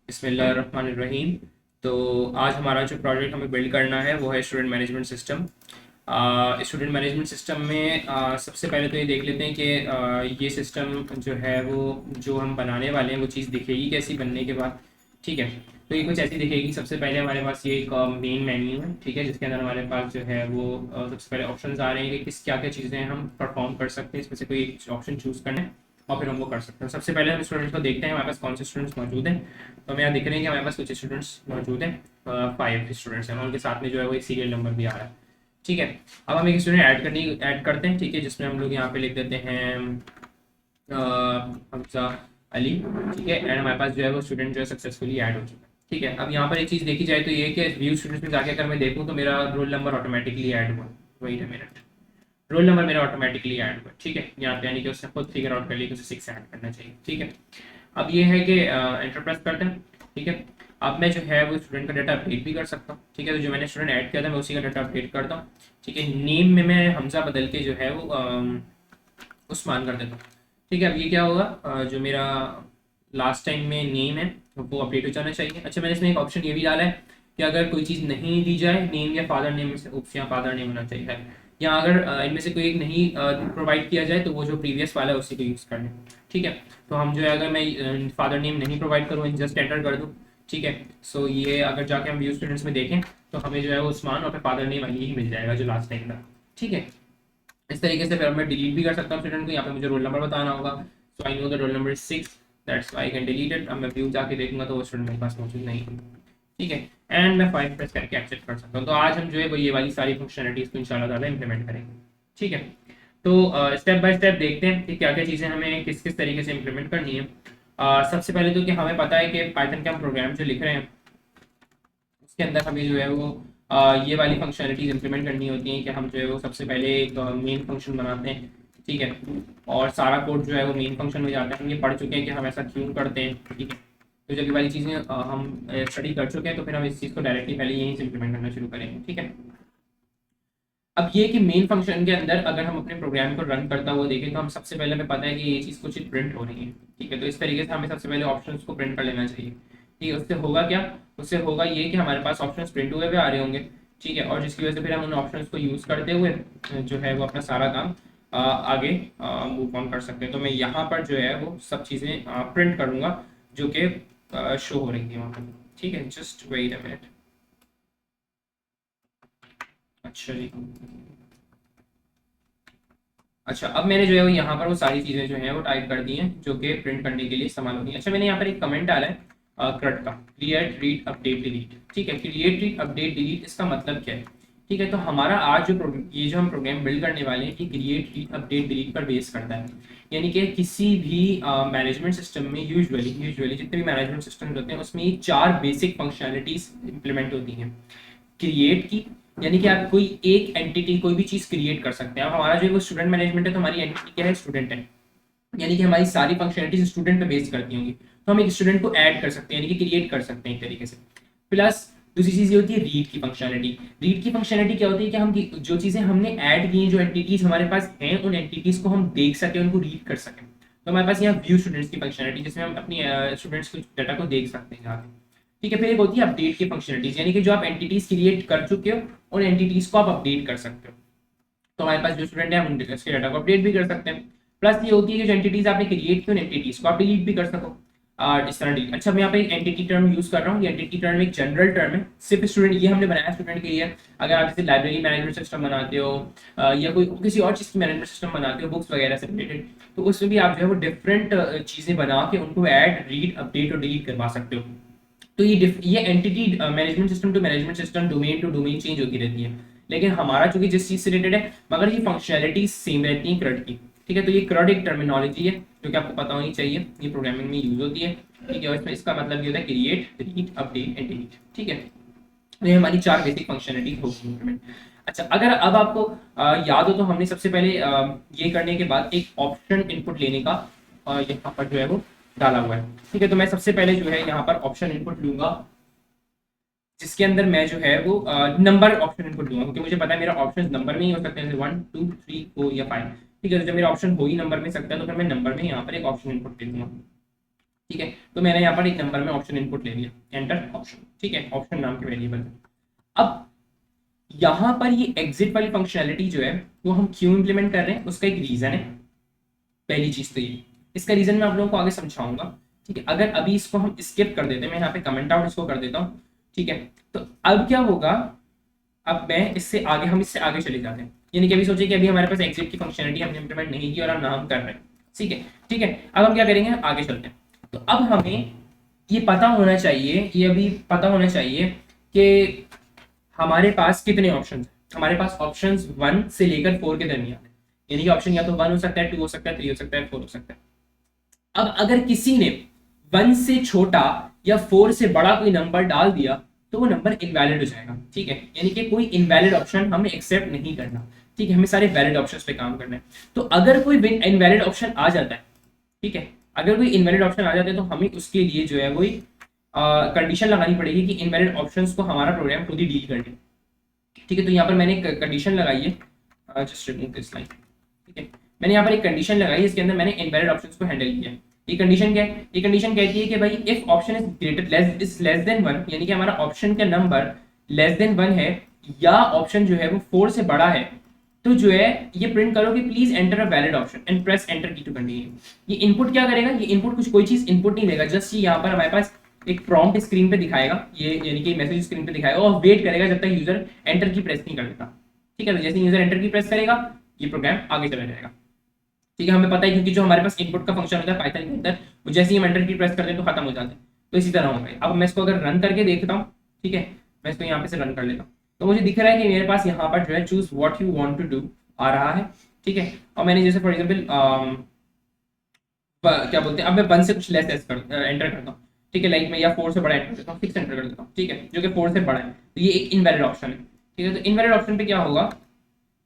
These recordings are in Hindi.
बिस्मिल्लाहिर्रहमानिर्रहीम। तो आज हमारा जो प्रोजेक्ट हमें बिल्ड करना है वो है student management system. Student management system में सबसे पहले तो ये देख लेते हैं कि ये सिस्टम जो है वो जो हम बनाने वाले हैं वो चीज़ दिखेगी कैसी बनने के बाद। ठीक है, तो ये कुछ ऐसी दिखेगी। सबसे पहले हमारे पास ये एक मेन मेन्यू है, ठीक है, जिसके अंदर हमारे पास जो है वो सबसे पहले ऑप्शंस आ रहे हैं कि किस क्या क्या चीज़ें हम परफॉर्म कर सकते हैं, इसमें से कोई एक ऑप्शन चूज़ करना है और फिर हम वो कर सकते हैं। सबसे पहले हम स्टूडेंट्स को देखते हैं हमारे पास कौन से स्टूडेंट्स मौजूद हैं। तो हमें यहाँ दिख रहे हैं कि हमारे पास कुछ स्टूडेंट्स मौजूद हैं, 5 स्टूडेंट्स हैं, उनके साथ में जो है वो एक सीरियल नंबर भी आ रहा है। ठीक है, अब हम एक स्टूडेंट ऐड करते हैं, ठीक है, जिसमें हम लोग यहाँ पे लिख देते हैं हमजा अली। ठीक है, एंड हमारे पास जो है वो स्टूडेंट जो है सक्सेसफुली ऐड हो चुका है। ठीक है, अब यहाँ पर एक चीज़ देखी जाए तो ये कि व्यू स्टूडेंट्स में जाके अगर मैं देखूँ तो मेरा रोल नंबर ऑटोमेटिकली ऐड हुआ। वही है मेरा रोल नंबर मेरा ऑटोमेटिकली ऐड हुआ। ठीक है, यहाँ पे यानी कि उसने खुद फिगर आउट कर लिया कि उसे 6 ऐड करना चाहिए। ठीक है, अब ये है कि एंटर प्रेस करते हैं। ठीक है, अब मैं जो है वो स्टूडेंट का डाटा अपडेट भी कर सकता हूँ। ठीक है, तो जो मैंने स्टूडेंट ऐड किया था मैं उसी का डाटा अपडेट करता हूँ। ठीक है, नेम में मैं हमजा बदल के जो है वो उस्मान कर देता हूँ। ठीक है, अब ये क्या होगा, जो मेरा लास्ट टाइम में नेम है वो अपडेट हो जाना चाहिए। अच्छा, मैंने इसमें एक ऑप्शन ये भी डाला है कि अगर कोई चीज़ नहीं दी जाए नेम या फादर नेम में से, उप्स, या फादर नेम होना चाहिए, या अगर इनमें से कोई एक नहीं प्रोवाइड किया जाए तो वो जो प्रीवियस वाला है उसी को यूज़ कर लें। ठीक है, तो हम जो है अगर मैं फादर नेम नहीं प्रोवाइड करूँ, जस्ट एंटर कर दूँ। ठीक है, सो ये अगर जाके हम व्यू स्टूडेंट्स में देखें तो हमें जो है वो उस्मान और फिर फादर नेम ही मिल जाएगा जो लास्ट टाइम था। ठीक है, इस तरीके से फिर मैं डिलीट भी कर सकता हूँ स्टूडेंट को। यहाँ पे मुझे रोल नंबर बताना होगा, so I know the roll number is 6, that's why I can delete it. अब मैं व्यू जाके देखूंगा तो वो स्टूडेंट मेरे पास मौजूद नहीं है। ठीक है, एंड मैं 5 प्रेस करके एक्सेप्ट कर सकता हूँ। तो आज हम जो है वो ये वाली सारी फंक्शनलिटीज को इंशाल्लाह ताला इंप्लीमेंट करेंगे। ठीक है, तो स्टेप बाय स्टेप देखते हैं कि क्या क्या चीज़ें हमें किस किस तरीके से इंप्लीमेंट करनी है। सबसे पहले तो कि हमें पता है कि पाइथन के हम प्रोग्राम जो लिख रहे हैं उसके अंदर हमें जो है वो ये वाली फंक्शनलिटीज इंप्लीमेंट करनी होती हैं कि हम जो है वो सबसे पहले एक मेन फंक्शन बनाते हैं। ठीक है, और सारा कोड जो है वो मेन फंक्शन में जाता है। हम ये पढ़ चुके हैं कि हम ऐसा क्यों करते हैं। ठीक है, तो जब ये वाली चीज़ें हम स्टडी कर चुके हैं तो फिर हम इस चीज़ को डायरेक्टली पहले यहीं से इंप्लीमेंट करना शुरू करेंगे। ठीक है, अब ये कि मेन फंक्शन के अंदर अगर हम अपने प्रोग्राम को रन करता हुआ देखें तो हम सबसे पहले हमें पता है कि ये चीज़ कुछ प्रिंट हो रही है। ठीक है, तो इस तरीके से हमें सबसे पहले ऑप्शंस को प्रिंट कर लेना चाहिए। ठीक है, उससे होगा क्या, उससे होगा ये कि हमारे पास ऑप्शंस प्रिंट हुए हुए आ रहे होंगे। ठीक है, और जिसकी वजह से फिर हम उन ऑप्शंस को यूज़ करते हुए जो है वो अपना सारा काम आगे मूव ऑन कर सकते हैं। तो मैं यहाँ पर जो है वो सब चीज़ें प्रिंट करूँगा जो कि शो हो रही थी वहाँ पर। ठीक है, जस्ट वेट अ मिनट। अच्छा जी, अच्छा, अब मैंने जो है वो यहाँ पर वो सारी चीज़ें जो हैं वो टाइप कर दी हैं जो कि प्रिंट करने के लिए इस्तेमाल होती हैं। अच्छा, मैंने यहाँ पर एक कमेंट डाला है क्रट का, क्रिएट रीड अपडेट डिलीट। ठीक है, क्रिएट रीड अपडेट डिलीट इसका मतलब क्या है। ठीक है, तो हमारा आज जो ये जो हम प्रोग्राम बिल्ड करने वाले हैं ये क्रिएट रीड अपडेट डिलीट पर बेस करता है। यानी कि किसी भी मैनेजमेंट सिस्टम में यूजुअली जितने भी मैनेजमेंट सिस्टम होते हैं उसमें ये 4 बेसिक फंक्शनलिटीज इंप्लीमेंट होती हैं। क्रिएट की, यानी कि आप कोई एक एंटिटी कोई भी चीज क्रिएट कर सकते हैं। अब हमारा जो स्टूडेंट मैनेजमेंट है तो हमारी एंटिटी क्या है, स्टूडेंट है, यानी कि हमारी सारी फंक्शनलिटीज स्टूडेंट पे बेस करती होंगी। तो हम एक स्टूडेंट को ऐड कर सकते हैं यानी कि क्रिएट कर सकते हैं एक तरीके से। प्लस दूसरी चीज ये होती है रीड की फंक्शनलिटी। रीड की फंक्शनलिटी क्या होती है कि हम जो चीजें हमने ऐड की हैं, जो एंटिटीज हमारे पास हैं, उन एंटिटीज को हम देख सकें, उनको रीड कर सकें। तो हमारे पास यहाँ व्यू स्टूडेंट्स की फंक्शनलिटी जिसमें हम अपनी स्टूडेंट्स के डाटा को देख सकते हैं यहाँ पे। ठीक है, फिर एक होती है अपडेट की फंक्शनलिटीज, यानी कि जो आप एंटिटीज क्रिएट कर चुके हो उन एंटिटीज को आप अपडेट कर सकते हो। तो हमारे पास जो स्टूडेंट है हम उसके डाटा को अपडेट भी कर सकते हैं। प्लस ये होती है कि जो एंटिटीज आपने क्रिएट की उन एंटिटीज को आप डिलीट भी कर सको। इस तरह डिलीट। अच्छा, मैं यहाँ पे एक एंटिटी टर्म यूज कर रहा हूँ। ये एंटिटी टर्म एक जनरल टर्म है, सिर्फ स्टूडेंट, ये हमने बनाया स्टूडेंट के लिए। अगर आप जैसे लाइब्रेरी मैनेजमेंट सिस्टम बनाते हो या कोई किसी और चीज़ की मैनेजमेंट सिस्टम बनाते हो बुक्स वगैरह से रिलेटेड, तो उसमें भी आप जो है वो डिफरेंट चीज़ें बना के उनको ऐड रीड अपडेट और डिलीट करवा सकते हो। तो ये entity management system to management system, domain to domain change होती रहती है। लेकिन हमारा चूंकि जिस चीज से रिलेटेड है मगर ये फंक्शनैलिटी सेम रहती है क्रड की। ठीक है, तो ये क्रड एक टर्मिनोलॉजी है जो कि आपको पता होनी चाहिए, ये प्रोग्रामिंग में यूज होती है। ठीक है, और इसमें इसका मतलब ये होता है create, read, update and delete. ठीक है, तो ये हमारी 4 बेसिक फंक्शनैलिटी होगी इम्प्लीमेंट। अच्छा, अगर अब आपको याद हो तो हमने सबसे पहले ये करने के बाद एक ऑप्शन इनपुट लेने का यहाँ पर जो है वो डाला हुआ है। ठीक है, तो मैं सबसे पहले जो है यहाँ पर ऑप्शन इनपुट लूंगा जिसके अंदर मैं जो है वो नंबर ऑप्शन इनपुट दूंगा, क्योंकि मुझे पता है मेरा ऑप्शन नंबर में ही हो सकते हैं, जैसे 1 2 3 4 या 5। ठीक है, तो जब मेरा ऑप्शन हो ही नंबर में सकता है तो फिर मैं नंबर में यहाँ पर एक ऑप्शन इनपुट दे दूंगा। ठीक है, तो मैंने यहाँ पर एक नंबर में ऑप्शन इनपुट ले लिया, एंटर ऑप्शन, ठीक है, ऑप्शन नाम के वेरिएबल। अब यहाँ पर ये एग्जिट वाली फंक्शनैलिटी जो है वो हम क्यों इंप्लीमेंट कर रहे हैं, उसका एक रीजन है। पहली चीज तो ये, इसका रीजन मैं आप लोगों को आगे समझाऊंगा। ठीक है, अगर अभी इसको हम स्किप कर देते हैं, मैं यहाँ पे कमेंट आउट इसको कर देता हूँ। ठीक है, तो अब क्या होगा, अब मैं इससे आगे, हम इससे आगे चले जाते हैं। यानी कि अभी सोचिए कि अभी हमारे पास एग्जिट की फंक्शनलिटी हमने इंप्लीमेंट नहीं की और हम नाम कर रहे हैं। ठीक है, ठीक है, अब हम क्या करेंगे, आगे चलते हैं। तो अब हमें ये पता होना चाहिए, ये अभी पता होना चाहिए कि हमारे पास कितने ऑप्शन हैं। हमारे पास ऑप्शन 1 से लेकर 4 के दरमियान है, यानी कि ऑप्शन या तो 1 हो सकता है, 2 हो सकता है, 3 हो सकता है, 4 हो सकता है। अब अगर किसी ने 1 से छोटा या 4 से बड़ा कोई नंबर डाल दिया तो वो नंबर इनवैलिड हो जाएगा। ठीक है, यानी कि कोई इनवैलिड ऑप्शन हमें एक्सेप्ट नहीं करना। ठीक है, हमें सारे वैलिड ऑप्शंस पे काम करना है। तो अगर कोई इनवैलिड ऑप्शन आ जाता है, ठीक है, अगर कोई इनवैलिड ऑप्शन आ जाता है तो हमें उसके लिए जो है वही कंडीशन लगानी पड़ेगी कि इनवैलिड ऑप्शंस को हमारा प्रोग्राम खुद ही डील कर ले। ठीक है, तो यहाँ पर मैंने एक कंडीशन लगाई है, जस्ट रिमूव दिस लाइन। ठीक है, मैंने यहाँ पर एक कंडीशन लगाई है, इसके अंदर मैंने इनवैलिड ऑप्शंस को हैंडल किया है। ये कंडीशन क्या है, ये कंडीशन कहती है कि भाई if option is greater less than 1, यानी कि हमारा ऑप्शन का नंबर लेस देन 1 है या ऑप्शन जो है वो 4 से बड़ा है, तो जो है ये प्रिंट करो कि please enter a valid option and press enter की टू कंटिन्यू। ये इनपुट क्या करेगा, ये इनपुट कुछ कोई चीज इनपुट नहीं देगा, जस्ट ये यहाँ पर हमारे पास एक प्रॉम्प्ट स्क्रीन पे दिखाएगा, ये यानी कि मैसेज स्क्रीन पे दिखाएगा और वेट करेगा जब तक यूजर एंटर की प्रेस नहीं कर देता। ठीक है, तो जैसे यूजर एंटर की प्रेस करेगा ये प्रोग्राम आगे चला जाएगा। ठीक है, हमें पता है क्योंकि जो हमारे पास इनपुट का फंक्शन होता है पाइथन के अंदर, वो जैसे ही हम एंटर की प्रेस करते हैं तो खत्म हो जाता है। तो इसी तरह होगा। अब मैं इसको अगर रन करके देखता हूँ, ठीक है, मैं इसको यहाँ पे से रन कर लेता हूँ, तो मुझे दिख रहा है कि मेरे पास यहाँ पर जो है choose what you want to do आ रहा है। ठीक है, और मैंने जैसे फॉर एग्जाम्पल क्या बोलते हैं, अब मैं 1 से कुछ लेस एंटर करता हूँ। ठीक है, लाइक मैं या 4 से बड़ा एंटर करता हूँ, 6 एंटर कर देता हूँ। ठीक है, जो कि 4 से बड़ा है, तो ये एक इनवैलिड ऑप्शन है। ठीक है, तो इनवैलिड ऑप्शन पे क्या होगा,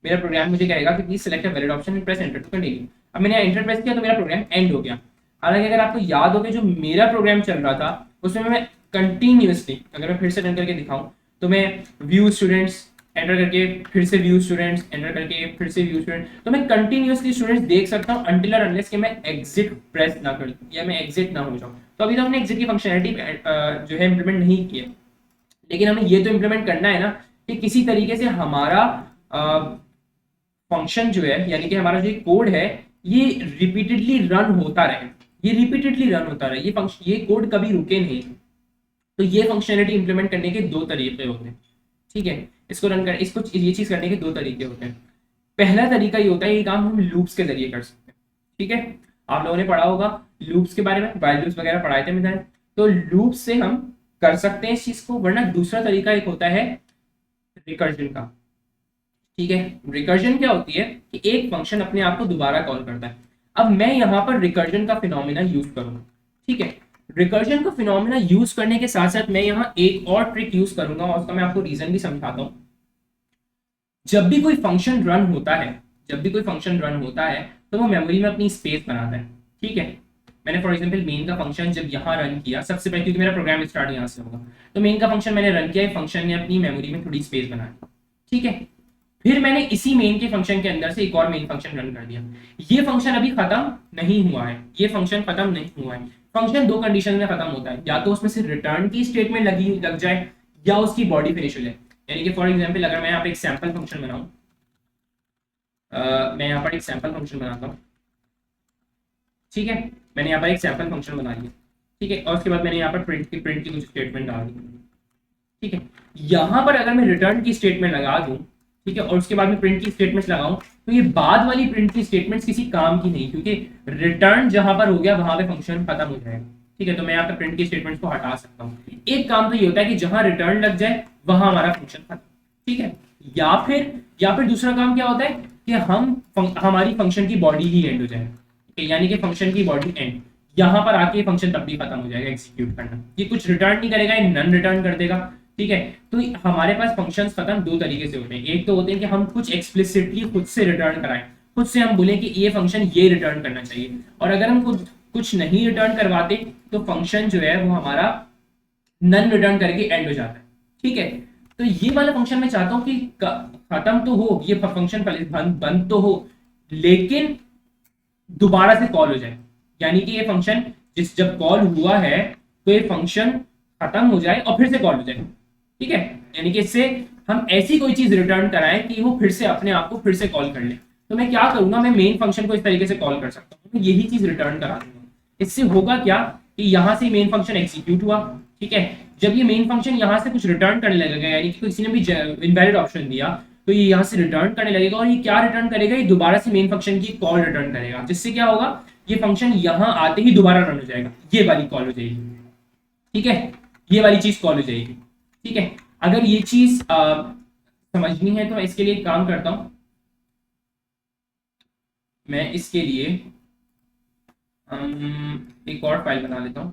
मेरा प्रोग्राम मुझे कहेगा कि please select a valid option and press enter to continue. अब मैंने एंटर प्रेस किया तो मेरा प्रोग्राम एंड हो गया। हालांकि अगर आपको याद हो कि जो मेरा प्रोग्राम चल रहा था उसमें मैं कंटिन्यूअसली, अगर मैं फिर से रन करके दिखाऊं, तो मैं व्यू स्टूडेंट्स एंटर करके फिर से व्यू स्टूडेंट्स एंटर करके फिर से व्यू स्टूडेंट, तो मैं कंटिन्यूअसली स्टूडेंट्स देख सकता हूं अनटिल और अनलेस कि मैं एग्जिट प्रेस ना कर दूं या मैं एग्जिट ना हो जाऊं। तो अभी तो हमने एग्जिट की फंक्शनैलिटी जो है इंप्लीमेंट नहीं की है, लेकिन हमें ये तो इंप्लीमेंट करना है ना कि किसी तरीके से हमारा फंक्शन जो है, यानी कि हमारा जो कोड है, ये रिपीटेडली रन होता रहे, ये रिपीटेडली रन होता रहे, ये फंक्शन, ये कोड कभी रुके नहीं। तो ये फंक्शनैलिटी इंप्लीमेंट करने के 2 तरीके होते हैं। ठीक है, इसको रन कर, इसको ये चीज करने के 2 तरीके होते हैं। पहला तरीका ये होता है, ये काम हम लूप्स के जरिए कर सकते हैं। ठीक है, आप लोगों ने पढ़ा होगा लूप्स के बारे में, व्हाइल लूप्स वगैरह पढ़ाए थे मैंने, तो लूप से हम कर सकते हैं इस चीज को। वरना दूसरा तरीका एक होता है रिकर्जन का। ठीक है, रिकर्जन क्या होती है कि एक फंक्शन अपने आप को दोबारा कॉल करता है। अब मैं यहाँ पर रिकर्जन का फिनोमिना यूज करूंगा। ठीक है, रिकर्जन का फिनोमिना यूज करने के साथ साथ मैं यहाँ एक और ट्रिक यूज करूंगा और उसका मैं आपको रीजन भी समझाता हूं। जब भी कोई फंक्शन रन होता है, जब भी कोई फंक्शन रन होता है तो वो मेमोरी में अपनी स्पेस बनाता है। ठीक है, मैंने फॉर एग्जांपल मेन का फंक्शन जब यहाँ रन किया, सबसे पहले क्योंकि मेरा प्रोग्राम स्टार्ट यहाँ से होगा, तो मेन का फंक्शन मैंने रन किया, फंक्शन ने अपनी मेमोरी में थोड़ी स्पेस बनाई। ठीक है, फिर मैंने इसी मेन के फंक्शन के अंदर से एक और मेन फंक्शन रन कर दिया। ये फंक्शन अभी खत्म नहीं हुआ है, ये फंक्शन खत्म नहीं हुआ है। फंक्शन 2 कंडीशन में खत्म होता है, या तो उसमें से रिटर्न की स्टेटमेंट लग जाए या उसकी बॉडी फिनिश हो जाए। यानी कि फॉर एग्जांपल अगर मैं यहाँ पे एक सैंपल फंक्शन बनाऊं, मैं यहाँ पर एक सैंपल फंक्शन बनाता हूँ। ठीक है, मैंने यहाँ पर एक सैंपल फंक्शन बना लिया। ठीक है, और उसके बाद मैंने यहाँ पर प्रिंट की कुछ स्टेटमेंट डाल दी। ठीक है, यहाँ पर अगर मैं रिटर्न की स्टेटमेंट लगा दूं, ठीक है, और उसके बाद में प्रिंट की स्टेटमेंट्स लगाऊं, तो ये बाद वाली प्रिंट की स्टेटमेंट्स किसी काम की नहीं, क्योंकि रिटर्न जहां पर हो गया वहां पे फंक्शन खत्म हो जाएगा। ठीक है, तो मैं यहाँ पे प्रिंट की स्टेटमेंट्स को हटा सकता हूँ। एक काम तो ये होता है कि जहां रिटर्न लग जाए वहां हमारा फंक्शन खत्म। ठीक है, या फिर दूसरा काम क्या होता है कि हमारी फंक्शन की बॉडी ही एंड हो जाए, यानी कि फंक्शन की बॉडी एंड, यहां पर आके फंक्शन तब भी खत्म हो जाएगा एग्जीक्यूट करना। ये कुछ रिटर्न नहीं करेगा, ये नन रिटर्न कर देगा। ठीक है, तो हमारे पास फंक्शंस खत्म 2 तरीके से होते हैं। एक तो होते हैं कि हम कुछ एक्सप्लिसिटली खुद से रिटर्न कराएं, खुद से हम बोलें कि ये फंक्शन ये रिटर्न करना चाहिए, और अगर हम कुछ नहीं रिटर्न करवाते तो फंक्शन जो है वो हमारा नन रिटर्न करके एंड हो जाता है। ठीक है, तो ये वाला फंक्शन मैं चाहता हूं कि खत्म तो हो, ये फंक्शन बंद तो हो, लेकिन दोबारा से कॉल हो जाए, यानी कि ये फंक्शन जिस जब कॉल हुआ है तो ये फंक्शन खत्म हो जाए और फिर से कॉल हो जाए, ठीक है। यानी कि इससे हम ऐसी कोई चीज रिटर्न कराएं कि वो फिर से अपने आप को फिर से कॉल कर ले। तो मैं क्या करूंगा, मैं मेन फंक्शन को इस तरीके से कॉल कर सकता हूँ, मैं यही चीज रिटर्न करा दूंगा। इससे होगा क्या कि यहां से मेन फंक्शन एग्जीक्यूट हुआ, ठीक है। जब ये मेन फंक्शन यहां से कुछ रिटर्न करने लगेगा, यानी कि किसी ने भी इनवैलिड ऑप्शन दिया तो ये यहां से रिटर्न करने लगेगा, और ये क्या रिटर्न करेगा, ये दोबारा से मेन फंक्शन की कॉल रिटर्न करेगा, जिससे क्या होगा, ये फंक्शन यहां आते ही दोबारा रन हो जाएगा, ये वाली कॉल हो जाएगी, ठीक है। ये वाली चीज कॉल हो जाएगी, ठीक है। अगर ये चीज समझनी है तो मैं इसके लिए एक काम करता हूं, मैं इसके लिए एक और फाइल बना लेता हूं,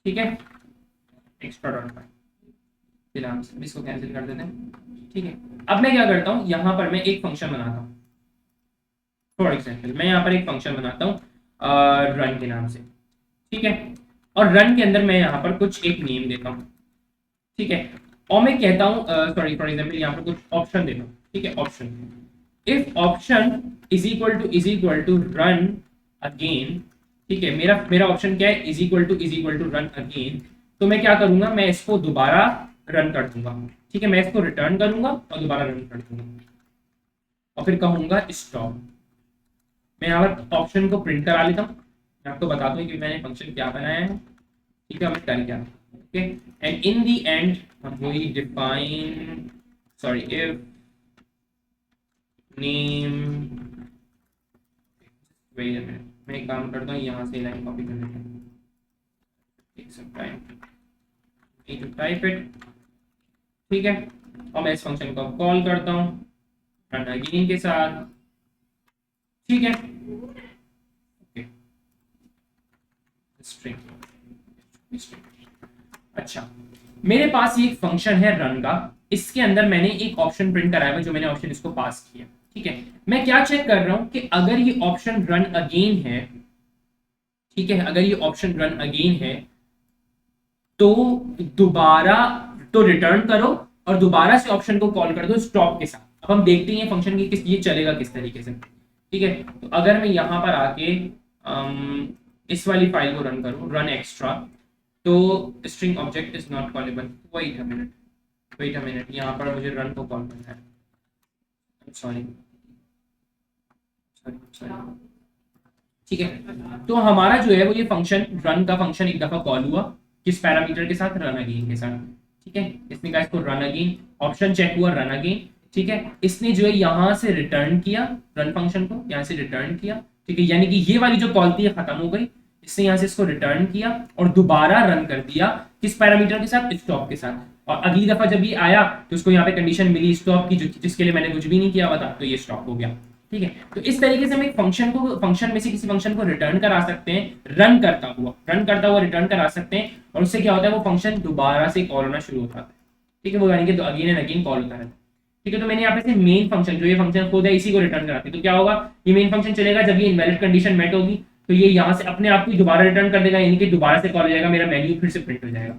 ठीक है। एक्स्ट्रा डॉट फाइल फिलहाल इसको कैंसिल कर देते हैं, ठीक है। अब मैं क्या करता हूं, यहां पर मैं एक फंक्शन बनाता हूं, फॉर एग्जाम्पल मैं यहाँ पर एक फंक्शन बनाता हूँ रन के नाम से, ठीक है। और रन के अंदर मैं यहाँ पर कुछ एक नेम देता हूँ, ठीक है। और मैं कहता हूँ सॉरी फॉर एग्जाम्पल यहाँ पर कुछ ऑप्शन देता हूँ, ठीक है। Option, if option is equal to run again, ठीक है। मेरा मेरा ऑप्शन क्या है, is equal to run again. तो मैं क्या करूंगा, मैं इसको दोबारा रन कर दूंगा, ठीक है। मैं इसको रिटर्न करूंगा और दोबारा रन कर दूंगा और फिर कहूंगा स्टॉप। मैं यहाँ पर ऑप्शन को प्रिंट करा लेता हूँ, मैं आपको बता दूं कि मैंने फंक्शन क्या बनाया है, ठीक है। मैं कर क्या, okay. And in the end हम वही define, sorry, if name, wait a minute, मैं एक काम करता हूँ, यहाँ से लाइन कॉपी कर लेता हूँ, take some time, need to type it, ठीक है। और मैं इस फंक्शन को कॉल करता हूँ रन अगेन के साथ, ठीक है। ओके, स्ट्रिंग, अच्छा, मेरे पास ये एक फंक्शन है रन का, इसके अंदर मैंने एक ऑप्शन प्रिंट कराया हुआ, जो मैंने ऑप्शन इसको पास किया, ठीक है। मैं क्या चेक कर रहा हूं कि अगर ये ऑप्शन रन अगेन है, ठीक है, अगर ये ऑप्शन रन अगेन है तो दोबारा तो रिटर्न करो और दोबारा से ऑप्शन को कॉल कर दो स्टॉप के साथ। अब हम देखते हैं फंक्शन की किस ये चलेगा किस तरीके से, ठीक है। तो अगर मैं यहां पर आके इस वाली फाइल को रन करूं, रन एक्स्ट्रा, तो string object is not callable, wait a minute, यहाँ पर मुझे रन को कॉल करना है, सॉरी सॉरी सॉरी, ठीक है। तो हमारा जो है वो ये फंक्शन रन का फंक्शन एक दफा कॉल हुआ, किस पैरामीटर के साथ, रन अगेन के साथ, ठीक है। इसने कहा इसको रन अगेन, ऑप्शन चेक हुआ रन अगेन, ठीक है। इसने जो है यहां से रिटर्न किया, रन फंक्शन को यहां से रिटर्न किया, ठीक है। यानी कि ये वाली जो कॉल थी खत्म हो गई, इसने यहां से इसको रिटर्न किया और दोबारा रन कर दिया, किस पैरामीटर के साथ, स्टॉप के साथ। और अगली दफा जब ये आया तो उसको यहाँ पे कंडीशन मिली स्टॉप की, जिसके लिए मैंने कुछ भी नहीं किया हुआ था, तो ये स्टॉप हो गया, ठीक है। तो इस तरीके से हम एक फंक्शन में से किसी फंक्शन को रिटर्न करा सकते हैं, रन करता हुआ रिटर्न करा सकते हैं, और उससे क्या होता है, वो फंक्शन दोबारा से कॉल होना शुरू होता है, ठीक है। वो यानी कि तो अगेन एंड अगेन कॉल होता है, ठीक है। तो मैंने यहाँ पे से मेन फंक्शन, जो ये फंक्शन खुद है, इसी को रिटर्न कराते हैं। तो क्या होगा, ये मेन फंक्शन चलेगा, जब ये इनवैलिड कंडीशन मेट होगी तो ये यहाँ से अपने आप को दोबारा रिटर्न कर देगा, यानी कि दोबारा से कॉल हो जाएगा, मेरा मेन्यू फिर से प्रिंट हो जाएगा,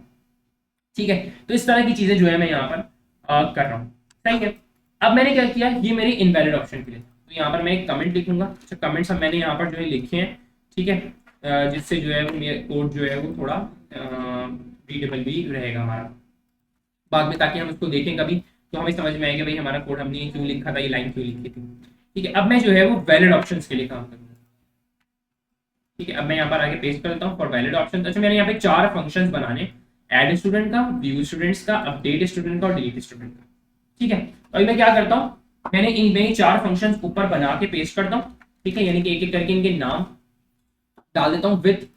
ठीक है। तो इस तरह की चीजें जो है मैं यहाँ पर कर रहा हूँ, सही है। अब मैंने क्या किया, ये मेरी इनवैलिड ऑप्शन के लिए, तो यहाँ पर मैं एक कमेंट लिखूंगा, अच्छा कमेंट्स सब मैंने यहाँ पर जो है लिखे हैं, ठीक है। जिससे जो है वो मेरा कोड जो है वो थोड़ा रीडेबल भी रहेगा हमारा बाद में, ताकि हम उसको देखें कभी तो हमें समझ में आएगा भाई हमारा कोड हमने क्यों लिखा था, ये लाइन क्यों लिखी थी, ठीक है। अब मैं जो है वो वैलिड ऑप्शंस के लिए काम करूंगा, ठीक है। अब मैं यहाँ पर आगे पेस्ट करता हूँ फॉर वैलिड ऑप्शन। अच्छा, मैंने यहाँ पे 4 फंक्शंस बनाने, ऐड स्टूडेंट का, व्यू स्टूडेंट्स का, अपडेट स्टूडेंट का और डिलीट स्टूडेंट का, ठीक है। तो मैं क्या करता हूँ, मैंने इन 4 फंक्शंस ऊपर बना के पेस्ट करता हूँ, ठीक है। यानी कि एक एक करके इनके नाम डाल देता हूँ विद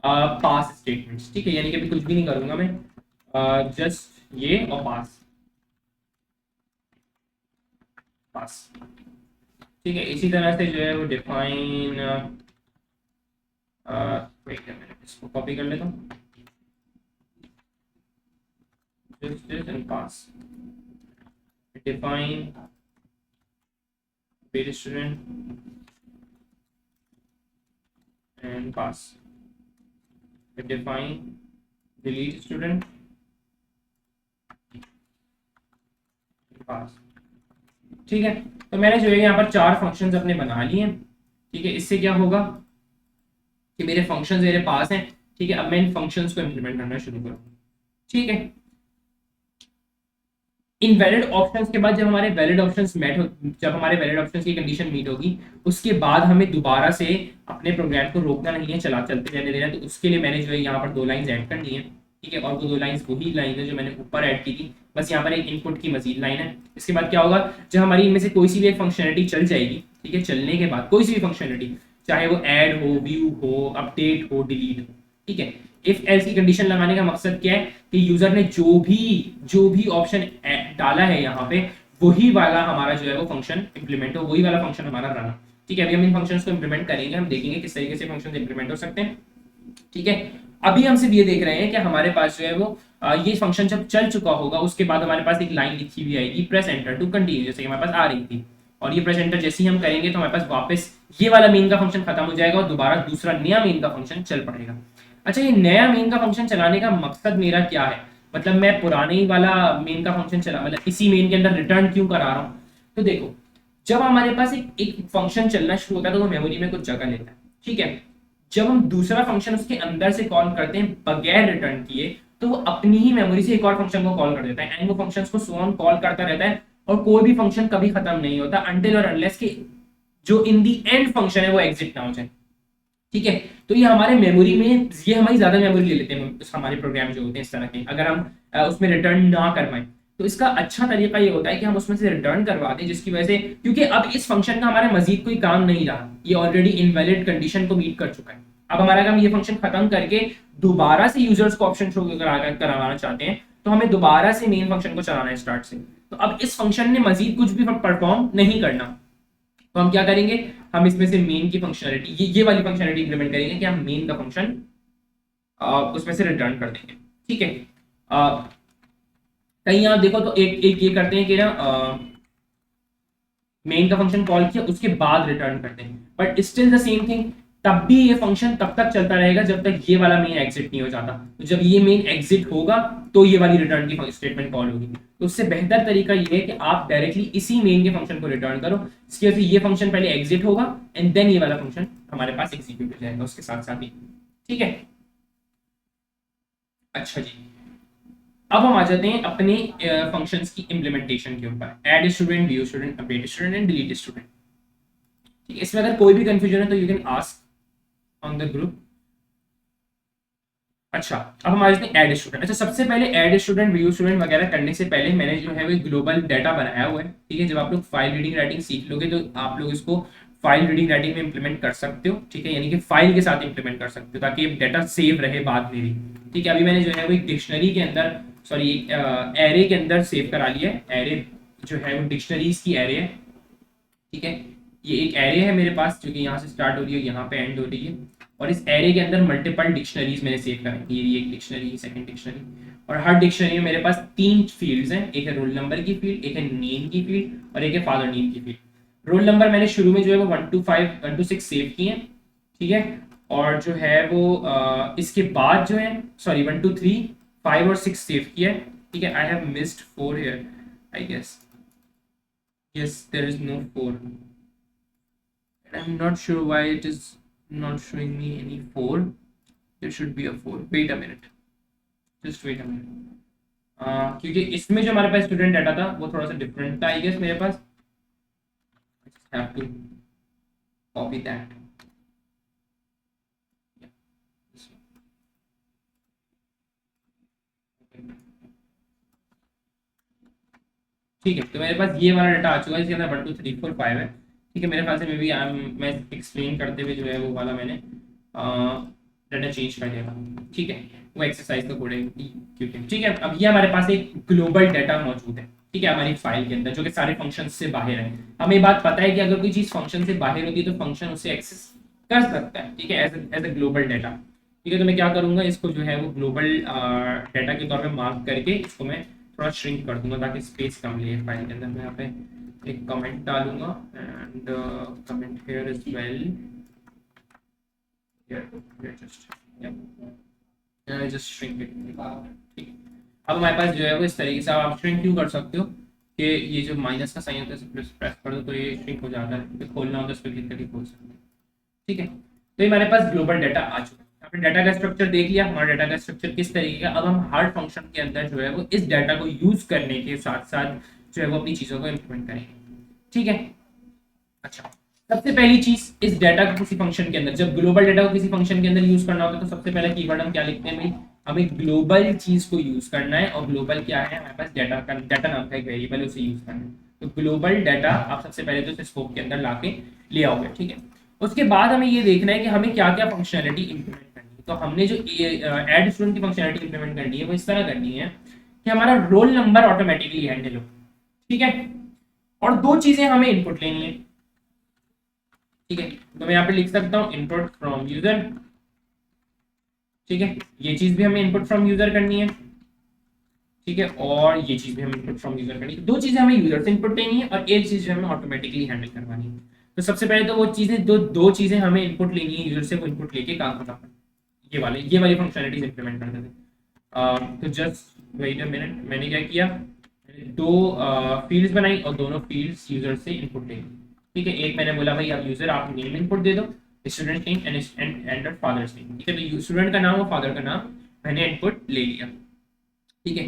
पास स्टेटमेंट्स, ठीक है। यानी कि अभी कुछ भी नहीं करूंगा मैं, जस्ट ये और पास पास, ठीक है। इसी तरह से जो है वो डिफाइन, वेट अ मिनट, इसको कॉपी कर लेता हूँ, just this and pass, define paid student and pass, define delete student and pass, ठीक है। तो मैंने जो है यहाँ पर 4 फंक्शंस अपने बना लिए हैं, ठीक है। इससे क्या होगा, कि मेरे फंक्शंस मेरे पास हैं, ठीक है, अब मैं इन फंक्शंस को इंप्लीमेंट करना शुरू करूँ, ठीक है। इनवैलिड ऑप्शंस के बाद जब हमारे वैलिड ऑप्शंस मेट हो, जब हमारे वैलिड ऑप्शंस की कंडीशन मीट होगी, उसके बाद हमें दोबारा से अपने प्रोग्राम को रोकना नहीं है, चलते रहने देना है। तो उसके लिए मैंने जो है यहाँ पर 2 लाइंस ऐड करनी है, ठीक है, और वो 2 लाइंस वही लाइन है जो मैंने ऊपर ऐड की थी, बस यहाँ पर एक इनपुट की मजीद लाइन है। इसके बाद क्या होगा, जब हमारी इनमें से कोई सी भी एक फंक्शनलिटी चल जाएगी, ठीक है, चलने के बाद कोई सी भी फंक्शनलिटी, चाहे वो ऐड हो, व्यू हो, अपडेट हो, डिलीट हो, ठीक है, इफ एल्स की कंडीशन लगाने का मकसद क्या है कि यूजर ने जो भी ऑप्शन डाला है यहाँ पे, वही वाला हमारा जो है वो फंक्शन इंप्लीमेंट हो, वही वाला फंक्शन हमारा रन हो, ठीक है। अभी हम इन फंक्शंस को इंप्लीमेंट करेंगे, हम देखेंगे किस तरीके से फंक्शंस इंप्लीमेंट हो सकते हैं, ठीक है। अभी हम सिर्फ ये देख रहे हैं कि हमारे पास जो है वो ये फंक्शन जब चल चुका होगा, उसके बाद हमारे पास एक लाइन लिखी हुई आएगी, प्रेस एंटर टू कंटिन्यू, जैसे कि हमारे पास आ रही थी। और ये प्रेस एंटर जैसे ही हम करेंगे तो हमारे पास वापस ये वाला मेन का फंक्शन खत्म हो जाएगा और दोबारा दूसरा नया मेन का फंक्शन चल पड़ेगा। अच्छा, ये नया मेन का फंक्शन चलाने का मकसद मेरा क्या है, मतलब मैं पुराने ही वाला मेन का फंक्शन चला, मतलब इसी मेन के अंदर रिटर्न क्यों करा रहा हूँ। तो देखो, जब हमारे पास एक फंक्शन चलना शुरू होता है तो वो मेमोरी में कुछ जगह लेता है, ठीक है। जब हम दूसरा फंक्शन उसके अंदर से कॉल करते हैं बगैर रिटर्न किए, तो वो अपनी ही मेमोरी से एक और फंक्शन को कॉल कर देता है, एंड वो फंक्शंस को सो ऑन कॉल करता रहता है, और कोई भी फंक्शन कभी खत्म नहीं होता अनटिल और अनलेस कि जो इन दी एंड फंक्शन है वो एग्जिट ना हो जाए, ठीक है। तो ये हमारे मेमोरी में, ये हमारी ज्यादा मेमोरी ले लेते हैं हमारे प्रोग्राम जो होते हैं इस तरह के, अगर हम उसमें रिटर्न ना कर पाए। तो इसका अच्छा तरीका ये होता है कि हम उसमें से रिटर्न करवा दें, जिसकी वजह से, क्योंकि अब इस फंक्शन का हमारे मजीद कोई काम नहीं रहा, ये ऑलरेडी इनवैलिड कंडीशन को मीट कर चुका है। अब हमारा काम ये फंक्शन खत्म करके दोबारा से यूजर्स को ऑप्शन शो करवाना चाहते हैं, तो हमें दोबारा से मेन फंक्शन को चलाना है स्टार्ट से। तो अब इस फंक्शन ने मजीद कुछ भी परफॉर्म नहीं करना, तो हम क्या करेंगे, हम इसमें से मेन की फंक्शनलिटी, ये वाली फंक्शनलिटी इंप्लीमेंट करेंगे कि हम मेन का फंक्शन उसमें से रिटर्न कर देंगे, ठीक है। कहीं आप देखो तो एक एक ये करते हैं कि ना मेन का फंक्शन कॉल किया उसके बाद रिटर्न करते हैं, but still the same thing, तब भी ये फंक्शन तब तक चलता रहेगा जब तक ये वाला मेन एग्जिट नहीं हो जाता। तो जब ये मेन एग्जिट होगा तो ये वाली रिटर्न की स्टेटमेंट कॉल होगी। तो उससे बेहतर तरीका ये है कि आप डायरेक्टली इसी मेन के फंक्शन को रिटर्न करो, इसकी वजह से ये फंक्शन पहले एग्जिट होगा एंड देन ये वाला फंक्शन हमारे पास एग्जीक्यूट हो जाएगा उसके साथ साथ ही, ठीक है। अच्छा जी, अब हम आ जाते हैं अपने फंक्शंस की इंप्लीमेंटेशन के ऊपर, add student, view student, update student and delete student, ठीक है। इसमें अगर कोई भी कंफ्यूजन है तो you can ask on the group. अच्छा, अब हम आ जाते हैं ऐड स्टूडेंट। अच्छा, सबसे पहले ऐड स्टूडेंट, व्यू स्टूडेंट वगैरह करने से पहले मैंने जो है वो ग्लोबल डाटा बनाया हुआ है, ठीक है। जब आप लोग फाइल रीडिंग राइटिंग सीख लोगे तो आप लोग इसको फाइल रीडिंग राइटिंग में इंप्लीमेंट कर सकते हो, ठीक है, यानी कि फाइल के साथ इंप्लीमेंट कर सकते हो ताकि डाटा सेव रहे बाद में भी, ठीक है। अभी मैंने जो है वो एक डिक्शनरी के अंदर, सॉरी एक एरे के अंदर सेव करा लिया है। एरे जो है वो डिक्शनरीज की एरे है, ठीक है। ये एक एरे है मेरे पास जो कि यहाँ से स्टार्ट हो रही है, यहाँ पे एंड हो रही है, और इस एरे के अंदर मल्टीपल डिक्शनरीज मैंने सेव करी। ये एक डिक्शनरी, सेकंड डिक्शनरी, और हर डिक्शनरी में मेरे पास 3 फील्ड्स हैं, एक है रोल नंबर की फील्ड, एक है नेम की फील्ड और एक है फादर नेम की फील्ड। रोल नंबर मैंने शुरू में जो है वो 1 to 5 1 to 6 सेव किए हैं, ठीक है। और जो है वो इसके बाद जो है, सॉरी 1 to 3 5 और 6 सेव किया है, ठीक है। I have missed 4 here I guess, yes there is no 4. I'm not sure why it is not showing me any 4. There should be a 4. Wait a minute. Just wait a minute. क्योंकि इसमें जो हमारे पास स्टूडेंट डाटा था वो थोड़ा सा डिफरेंट था आई गेस मेरे पास। I just have to copy that. ठीक है, तो मेरे पास ये वाला डाटा आ चुका है, इसके अंदर 1 2 3 4 5 है, ठीक है। मेरे ख्याल से मे बी मैं एक्सप्लेन करते हुए जो है वो वाला मैंने डाटा चेंज कर दिया था, ठीक है। वो एक्सरसाइज का कोड है क्योंकि, ठीक है। अब ये हमारे पास एक ग्लोबल डाटा मौजूद है, ठीक है, हमारी फाइल के अंदर जो कि सारे फंक्शन से बाहर है। हमें बात पता है कि अगर कोई चीज़ फंक्शन से बाहर होती है तो फंक्शन उसे एक्सेस कर सकता है, ठीक है, एज ए ग्लोबल डाटा, ठीक है। तो मैं क्या करूँगा, इसको जो है वो ग्लोबल डाटा के तौर पर मार्क करके इसको मैं थोड़ा श्रिंक कर दूंगा ताकि स्पेस कम लिए फाइल के अंदर। मैं यहाँ पे एक कमेंट डालूंगा and comment here as well, just shrink it, ठीक है। अब हमारे पास जो है वो इस तरीके से आप श्रिंक क्यों कर सकते हो कि ये जो माइनस का साइन होता है प्रेस कर दो तो ये श्रिंक हो जाता है, तो खोलना होता है उस पर क्लिक करके खोल सकते हैं, ठीक है। तो ये हमारे पास ग्लोबल डाटा आ चुका है। आपने डाटा का स्ट्रक्चर देख लिया, हमारा डाटा का स्ट्रक्चर किस तरीके का। अब हम हार्ड फंक्शन के अंदर जो है वो इस डाटा को यूज करने के साथ साथ जो है वो अपनी चीजों को इम्प्लीमेंट करेंगे, ठीक है। अच्छा, सबसे पहली चीज इस डाटा को किसी फंक्शन के अंदर, जब ग्लोबल डाटा को किसी फंक्शन के अंदर यूज करना होता है तो सबसे पहला कीवर्ड हम क्या लिखते हैं भाई, हमें ग्लोबल चीज को यूज करना है। और ग्लोबल क्या है, हमारे पास डाटा नाम का एक वेरिएबल है, उसे यूज करना है। तो ग्लोबल डाटा आप सबसे पहले तो इस स्कोप के अंदर लाके ले आओगे, ठीक है। उसके बाद हमें ये देखना है कि हमें क्या क्या फंक्शनैलिटी इंप्लीमेंट करनी है। तो हमने जो ऐड स्टूडेंट की फंक्शनैलिटी इंप्लीमेंट करनी है वो इस तरह करनी है कि हमारा रोल नंबर ऑटोमेटिकली हैंडल हो, ठीक है। और दो चीजें हमें इनपुट लेनी है, ठीक है। तो मैं यहाँ पे लिख सकता हूँ इनपुट फ्रॉम यूजर, ठीक है। ये चीज भी हमें इनपुट फ्रॉम यूजर करनी है, ठीक है। और ये चीज भी हमें इनपुट फ्रॉम यूजर करनी है। दो चीजें हमें यूजर से इनपुट लेनी है और एक चीज हमें ऑटोमेटिकली हैंडल करवानी है। तो सबसे पहले तो वो चीजें दो चीजें हमें इनपुट लेनी है यूजर से, वो इनपुट लेके काम करना पड़ेगा। ये वाली फंक्शनलिटीज इंप्लीमेंट करते थे। तो जस्ट वेट अ मिनट, मैंने क्या किया, दो फील्ड्स बनाई और दोनों फील्ड्स यूजर से इनपुट ले, ठीक है। एक मैंने बोला भाई आप यूजर आप नेम इनपुट दे दो, student name and father's name, ठीक है। तो स्टूडेंट का नाम और फादर का नाम मैंने इनपुट ले लिया, ठीक है।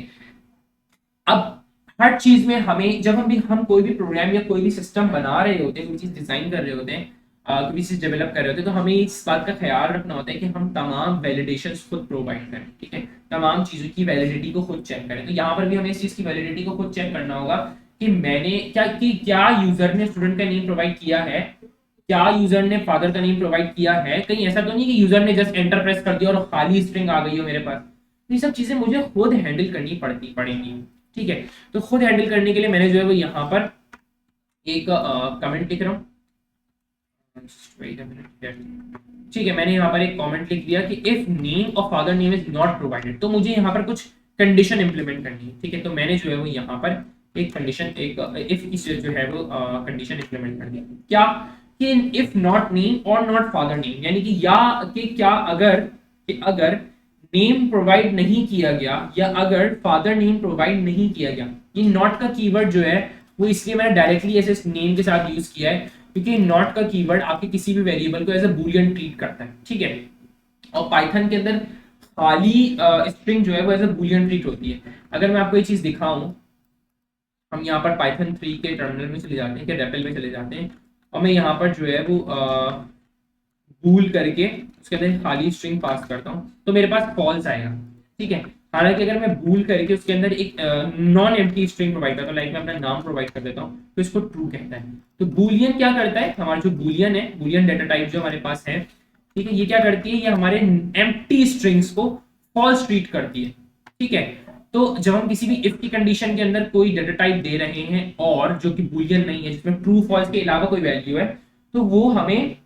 अब हर चीज में हमें जब हम कोई भी प्रोग्राम या कोई भी सिस्टम बना रहे होते हैं, कोई चीज डिजाइन कर रहे होते हैं, कोई भी चीज डेवलप कर रहे होते हैं, तो हमें इस बात का ख्याल रखना होता है कि हम तमाम वैलिडेशंस खुद प्रोवाइड करें, ठीक है। तमाम चीजों की वैलिडिटी को खुद चेक करें। तो यहाँ पर भी हमें इस चीज की वैलिडिटी को खुद चेक करना होगा कि मैंने क्या यूजर ने स्टूडेंट का नेम प्रोवाइड किया है, क्या यूजर ने फादर का नेम प्रोवाइड किया है। कहीं ऐसा तो नहीं कि यूजर ने जस्ट एंटर प्रेस कर दिया और खाली स्ट्रिंग आ गई हो मेरे पास। तो ये सब चीजें मुझे खुद हैंडल करनी पड़ेंगी, ठीक है। तो खुद हैंडल करने के लिए मैंने जो है वो यहाँ पर एक कमेंट लिख रहा हूँ, ठीक है। मैंने यहाँ पर एक कमेंट लिख दिया कि if name of father name is not provided, तो मुझे यहाँ पर कुछ कंडीशन इंप्लीमेंट करनी है, ठीक है। तो मैंने जो है वो यहाँ पर एक कंडीशन एक इफ की जो है वो कंडीशन इंप्लीमेंट कर दिया, क्या कि इफ नॉट नेम और नॉट फादर नेम, यानी कि या कि क्या अगर नेम प्रोवाइड नहीं किया गया या अगर फादर नेम प्रोवाइड नहीं किया गया। ये नॉट का कीवर्ड जो है वो इसलिए मैंने डायरेक्टली ऐसे नेम के साथ यूज किया है क्योंकि नॉट का कीवर्ड आपके किसी भी वेरिएबल को एज अ बूलियन ट्रीट करता है, ठीक है। और पाइथन के अंदर खाली स्ट्रिंग जो है वो एज अ बूलियन ट्रीट होती है। अगर मैं आपको ये चीज दिखाऊं, हम यहाँ पर पाइथन 3 के टर्मिनल में चले जाते हैं, कि रेपल में चले जाते हैं, और मैं यहाँ पर जो है वो बूल करके उसके अंदर खाली स्ट्रिंग पास करता हूँ तो मेरे पास फॉल्स आएगा, ठीक है। हालांकि अगर मैं बूल करके उसके अंदर एक नॉन एम्प्टी स्ट्रिंग प्रोवाइड करता हूँ, लाइक मैं अपना नाम प्रोवाइड कर देता हूँ, तो इसको ट्रू कहता है। तो बूलियन क्या करता है, हमारा जो बूलियन है, बूलियन डेटा टाइप जो हमारे पास है, ठीक है, ये क्या करती है, ये हमारे एम्प्टी स्ट्रिंग्स को फॉल्स ट्रीट करती है, ठीक है। तो जब हम किसी भी इफ की कंडीशन के अंदर कोई डेटा टाइप दे रहे हैं और जो कि बूलियन नहीं है, जिसमें ट्रू फॉल्स के अलावा कोई वैल्यू है, तो वो हमें